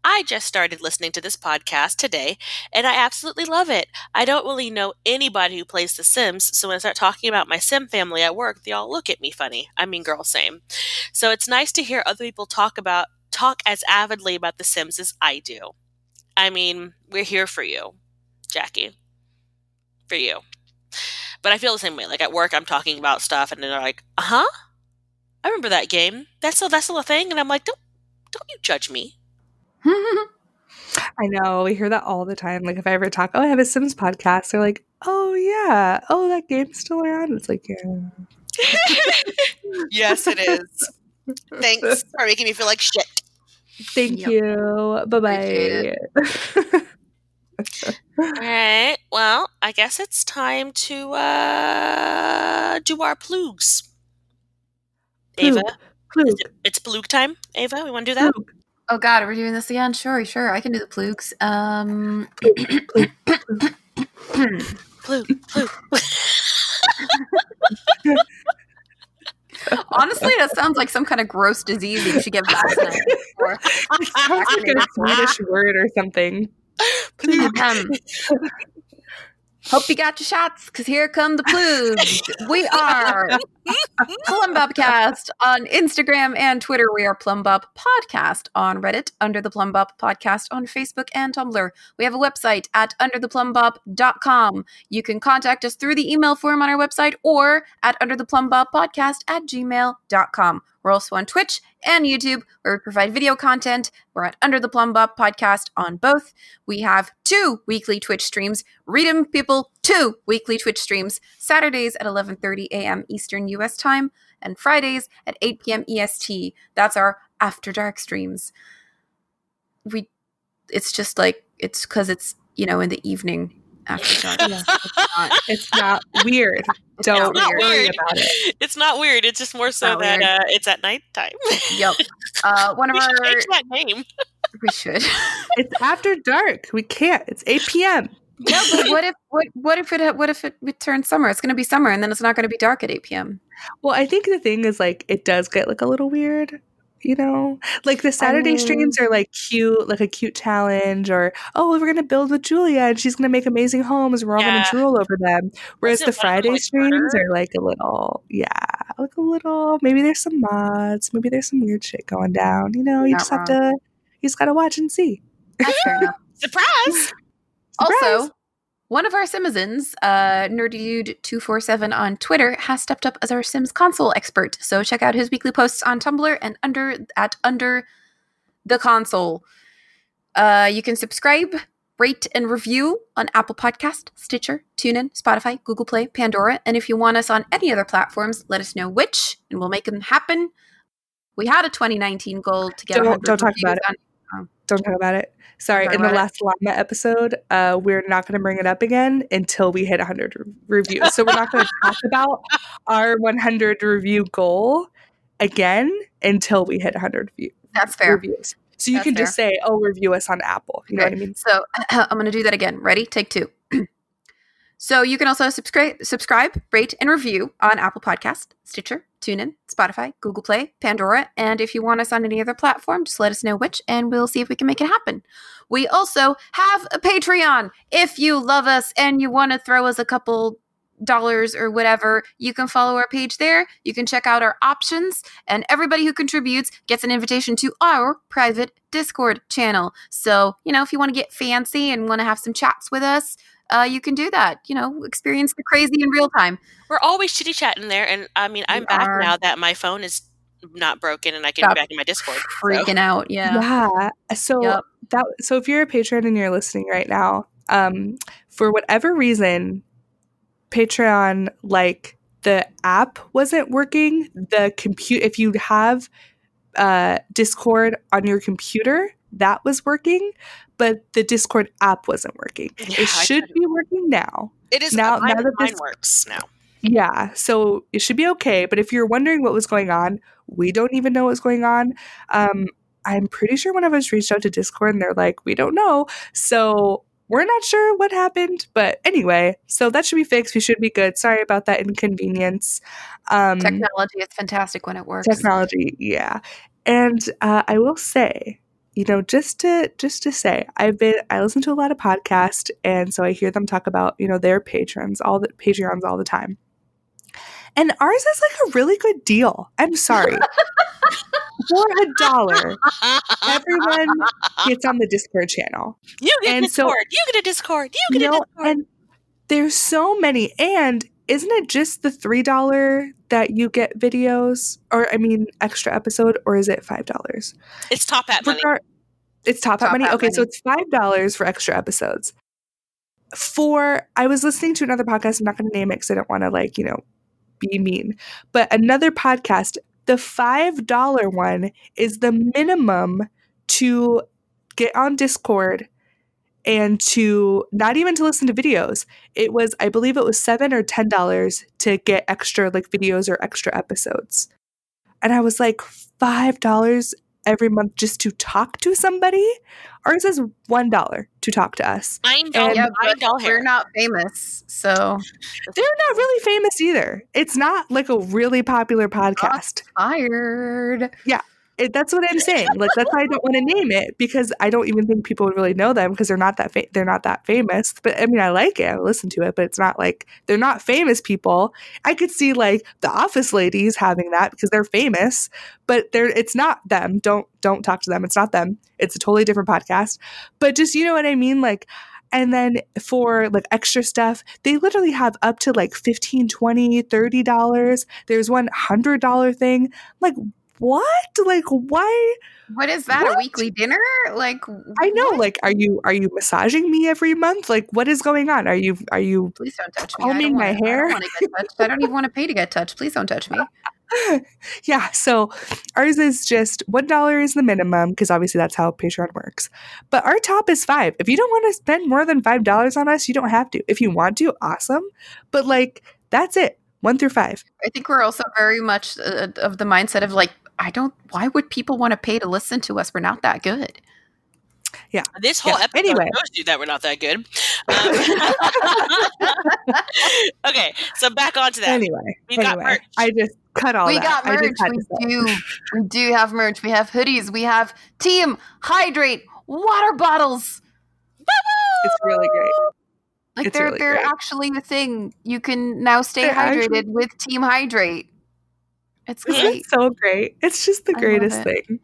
I just started listening to this podcast today, and I absolutely love it. I don't really know anybody who plays The Sims, so when I start talking about my Sim family at work, they all look at me funny. I mean, girl, same. So it's nice to hear other people talk as avidly about The Sims as I do. I mean, we're here for you, Jackie. For you. But I feel the same way. Like, at work, I'm talking about stuff, and then they're like, I remember that game. That's still a thing. And I'm like, don't you judge me. I know, we hear that all the time. Like, if I ever talk, oh, I have a Sims podcast, they're like, oh yeah, oh, that game's still around. It's like, yeah. Yes, it is. Thanks for making me feel like shit. Thank you. Bye-bye. All right. Well, I guess it's time to do our plugs. Ava? Plug. It's plug time, Ava? We want to do that? Plug. Oh God, are we doing this again? Sure. I can do the plugs. Plug. Honestly, that sounds like some kind of gross disease that you should get vaccinated for. It sounds like a Swedish word or something. Hope you got your shots, because here come the plugs. We are Plumbobcast on Instagram and Twitter. We are Plumbob Podcast on Reddit, Under the Plumbob Podcast on Facebook and Tumblr. We have a website at undertheplumbobpodcast.com. You can contact us through the email form on our website or at undertheplumbobpodcast@gmail.com. We're also on Twitch and YouTube, where we provide video content. We're at Under the Plumbob Podcast on both. We have 2 weekly Twitch streams. Read them, people. 2 weekly Twitch streams. Saturdays at 11:30 a.m. Eastern U.S. time and Fridays at 8 p.m. EST. That's our After Dark streams. It's just like, it's because it's, in the evening after dark. Yeah, it's not weird. Don't worry about it. It's not weird. It's just more so that it's at nighttime. Yep. One of we our should change that name. We should. It's after dark. We can't. It's 8 p.m. No, but what if it turns summer? It's going to be summer, and then it's not going to be dark at 8 p.m. Well, I think the thing is, like, it does get like a little weird. Like the Saturday streams are like cute, like a cute challenge, or we're gonna build with Julia and she's gonna make amazing homes and we're all gonna drool over them. Whereas the Friday streams are like a little, maybe there's some mods, maybe there's some weird shit going down. You just gotta watch and see. That's fair enough. Surprise! Also, one of our Simizens, NerdyDude247 on Twitter, has stepped up as our Sims console expert. So check out his weekly posts on Tumblr and under the console. You can subscribe, rate, and review on Apple Podcast, Stitcher, TuneIn, Spotify, Google Play, Pandora. And if you want us on any other platforms, let us know which, and we'll make them happen. We had a 2019 goal to get. Don't talk about it. Don't talk about it. Sorry, in the last Llama episode, we're not going to bring it up again until we hit 100 reviews. So we're not going to talk about our 100 review goal again until we hit 100 That's fair. reviews. So you That's can just say, "Oh, review us on Apple." You know what I mean? So I'm going to do that again. Ready? Take 2. So you can also subscribe, rate, and review on Apple Podcast, Stitcher, TuneIn, Spotify, Google Play, Pandora, and if you want us on any other platform, just let us know which, and we'll see if we can make it happen. We also have a Patreon. If you love us and you want to throw us a couple dollars or whatever, you can follow our page there. You can check out our options, and everybody who contributes gets an invitation to our private Discord channel. So, if you want to get fancy and want to have some chats with us, you can do that. Experience the crazy in real time. We're always chitty chatting there, and I mean, I'm back now that my phone is not broken and I can be back in my Discord. Freaking out, yeah. Yeah. So so if you're a patron and you're listening right now, for whatever reason, Patreon, like the app wasn't working. The if you have Discord on your computer, that was working, but the Discord app wasn't working. Yeah, it should be working now. It is now mine that this works now. Yeah, so it should be okay. But if you're wondering what was going on, we don't even know what's going on. I'm pretty sure one of us reached out to Discord and they're like, we don't know. So we're not sure what happened. But anyway, so that should be fixed. We should be good. Sorry about that inconvenience. Technology is fantastic when it works. Technology, yeah. And I will say, just to say, I listen to a lot of podcasts, and so I hear them talk about, their Patreons all the time. And ours is like a really good deal. I'm sorry. For $1, everyone gets on the Discord channel. You get Discord. You get a Discord. You get a Discord. And there's so many. And isn't it just the $3 that you get videos, or extra episode, or is it $5? It's Top Hat money. It's Top Hat money. Okay, so it's $5 for extra episodes. I was listening to another podcast. I'm not going to name it because I don't want to be mean. But another podcast, the $5 one is the minimum to get on Discord and to not even to listen to videos. I believe it was $7 or $10 to get extra videos or extra episodes. And I was like, $5 every month just to talk to somebody? Ours is $1 to talk to us. $9. We're not famous, so they're not really famous either. It's not like a really popular podcast. Fired. Yeah. That's what I'm saying. That's why I don't want to name it, because I don't even think people would really know them because they're not that famous. But I like it. I listen to it, but it's not they're not famous people. I could see the Office ladies having that because they're famous, but it's not them. Don't talk to them. It's not them. It's a totally different podcast. But just, you know what I mean? And then for extra stuff, they literally have up to $15, $20, $30. There's one $100 thing. What? Why? What is that? What? A weekly dinner? I know. What? Are you massaging me every month? What is going on? Are you? Please don't touch me. Combing my hair? I don't want to get touched. I don't even want to pay to get touched. Please don't touch me. Yeah. So ours is just $1 is the minimum, because obviously that's how Patreon works. But our top is $5. If you don't want to spend more than $5 on us, you don't have to. If you want to, awesome. But that's it. 1 through 5. I think we're also very much of the mindset of why would people want to pay to listen to us? We're not that good. Yeah. This whole episode shows you that we're not that good. Okay, so back onto that. Anyway, got merch. I just cut all we that. We got merch. We do have merch. We have hoodies. We have Team Hydrate water bottles. It's really great. They're actually a thing. You can now stay hydrated with Team Hydrate. It's great. It's so great. It's just the greatest thing.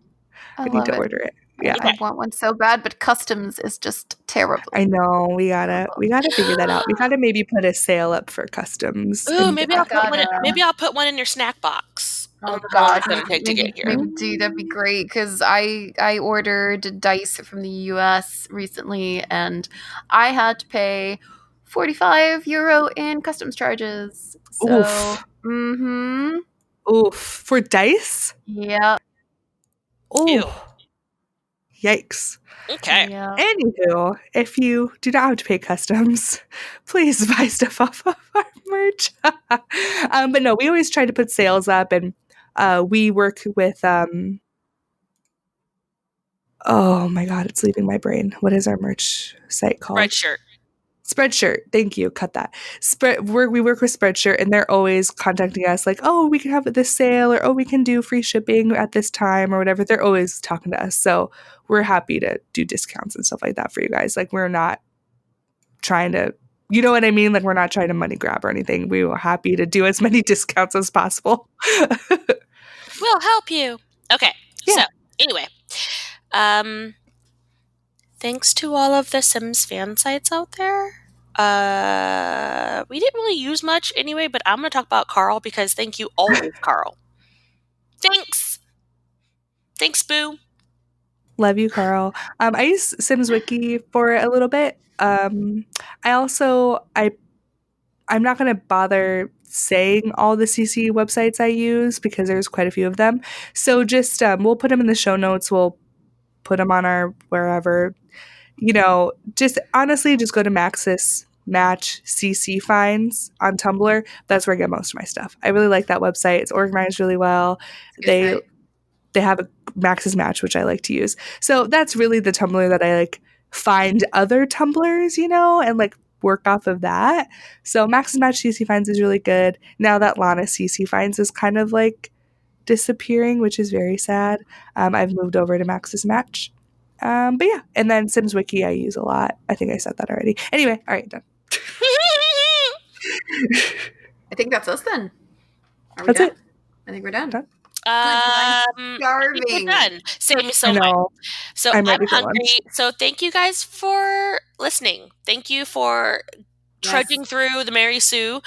I need to order it. Yeah. I want one so bad, but customs is just terrible. I know. We gotta figure that out. We gotta maybe put a sale up for customs. Ooh, maybe I'll put one in your snack box. Oh God, to get here. Maybe do that'd be great, because I ordered dice from the US recently, and I had to pay €45 in customs charges. So, Oof. Oof. For dice? Yeah. Ooh. Yikes. Okay. Yeah. Anywho, if you do not have to pay customs, please buy stuff off of our merch. But no, we always try to put sales up, and we work with Oh my God, it's leaving my brain. What is our merch site called? Spreadshirt. Spreadshirt. Thank you. Cut that. We work with Spreadshirt, and they're always contacting us like, oh, we can have this sale, or oh, we can do free shipping at this time, or whatever. They're always talking to us. So we're happy to do discounts and stuff like that for you guys. Like, we're not trying to, you know what I mean? Like, we're not trying to money grab or anything. We were happy to do as many discounts as possible. We'll help you. Okay. Yeah. So anyway, thanks to all of the Sims fan sites out there. We didn't really use much anyway, but I'm going to talk about Carl because thank you always, Carl. Thanks. Thanks, Boo. Love you, Carl. I use SimsWiki for a little bit. I'm not going to bother saying all the CC websites I use because there's quite a few of them. So just we'll put them in the show notes. We'll put them on our wherever. Just honestly, just go to Maxis Match CC Finds on Tumblr. That's where I get most of my stuff. I really like that website. It's organized really well. They have a Maxis Match, which I like to use. So that's really the Tumblr that I like find other Tumblrs, and like work off of that. So Maxis Match CC Finds is really good. Now that Lana CC Finds is kind of like disappearing, which is very sad. I've moved over to Maxis Match. But yeah, and then SimsWiki I use a lot. I think I said that already. Anyway, all right, done. I think that's us then. Are we That's done? it. I think we're done. Done. Starving. We're done. Save me so I much. know. So I'm I'm ready for hungry. lunch. So thank you guys for listening. Thank you for trudging through the Mary Sue.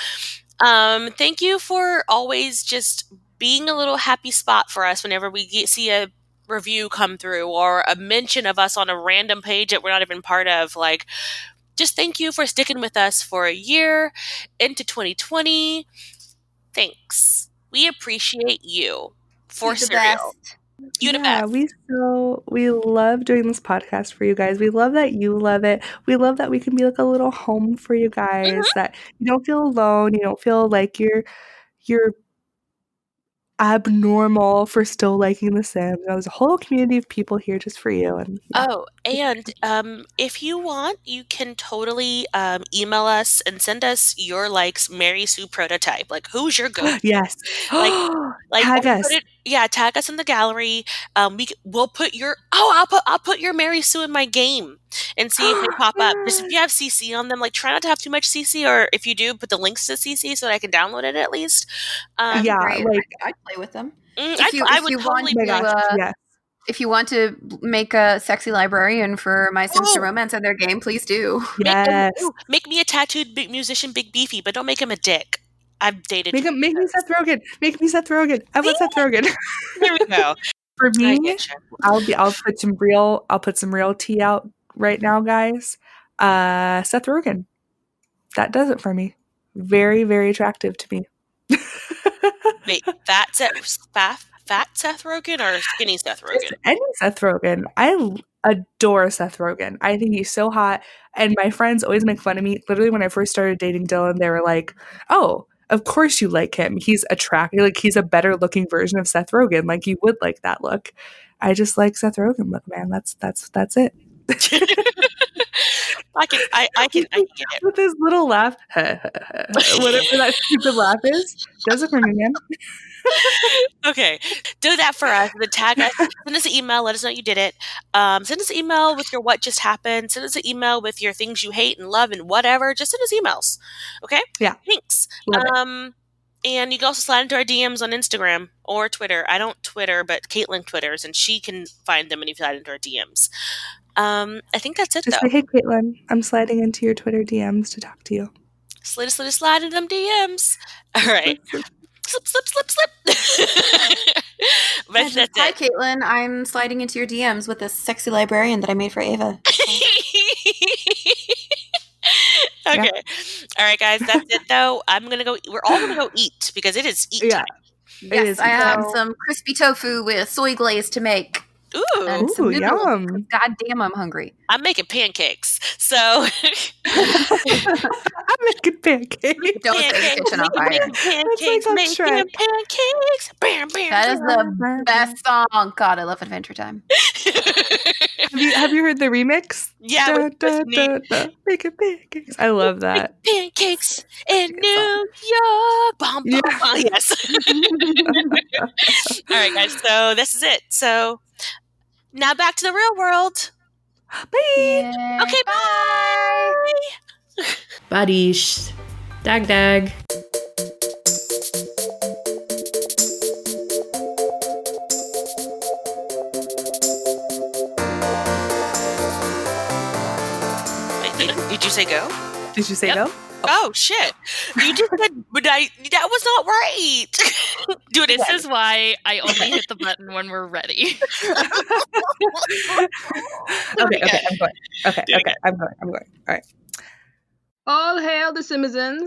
Thank you for always just being a little happy spot for us whenever we see a review come through or a mention of us on a random page that we're not even part of. Like, just thank you for sticking with us for a year into 2020. Thanks. We appreciate you for You're the cereal. best. You the best. We love doing this podcast for you guys. We love that you love it. We love that we can be like a little home for you guys. That you don't feel alone. You don't feel like you're abnormal for still liking The Sims. There's a whole community of people here just for you. And if you want, you can totally email us and send us your Mary Sue prototype. Like, who's your go? yes, tag us. Tag us in the gallery. We'll put your I'll put your Mary Sue in my game and see if they pop up. Just if you have CC on them, like try not to have too much CC, or if you do, put the links to CC so that I can download it at least. Great. I'd play with them. If you want to make a sexy librarian for my Sims to romance in their game, please do. Yes. Make me a tattooed big musician, Big Beefy, but don't make him a dick. I've dated. Make me Seth Rogen. Make me Seth Rogen. I want Seth Rogen. There we go. For me, I'll put some real tea out right now, guys. Seth Rogen. That does it for me. Very, very attractive to me. Wait, fat Seth Rogen or skinny Seth Rogen? Just any Seth Rogen. I adore Seth Rogen. I think he's so hot. And my friends always make fun of me. Literally, when I first started dating Dylan, they were like, "Oh, of course you like him. He's attractive. Like, he's a better looking version of Seth Rogen. Like, you would like that look." I just like Seth Rogen look, man. That's it. I can get it. With his little laugh, whatever that stupid laugh is, does it for me, man. Okay, do that for us. Then tag us. Send us an email. Let us know you did it. Send us an email with your what just happened. Send us an email with your things you hate and love and whatever. Just send us emails. Okay? Yeah. Thanks. And you can also slide into our DMs on Instagram or Twitter. I don't Twitter, but Caitlin Twitters, and she can find them when you slide into our DMs. I think that's it, Just though. say, "Hey, Caitlin, I'm sliding into your Twitter DMs to talk to you." Slide into them DMs. All right. Slip. But that's Hi, it. Caitlin. I'm sliding into your DMs with this sexy librarian that I made for Ava. Okay. Yeah. All right, guys. That's it, though. I'm going to go. We're all going to go eat because it is eat time. Yes, I have some crispy tofu with soy glaze to make. Ooh, and some noodles. Yum. God damn, I'm hungry. I'm making pancakes. So I'm making pancakes. Don't set the kitchen on fire. Making pancakes. Bam, bam. That is the best song. God, I love Adventure Time. Have you heard the remix? Yeah, Da, with da, Neat. da, da, making pancakes. I love that. Pancakes in Good song. New York. Bum, Yeah. bum, bum. Yes. All right, guys. So this is it. So now back to the real world. Bye. Yay. Okay, bye. Badish. Dag dag. Did you say go? Did you say Yep. go? Oh shit! You just said, but that was not right. Do it This again. is why I only hit the button when we're ready. Okay, I'm going. Do it again. I'm going. All right. All hail the Simpsons.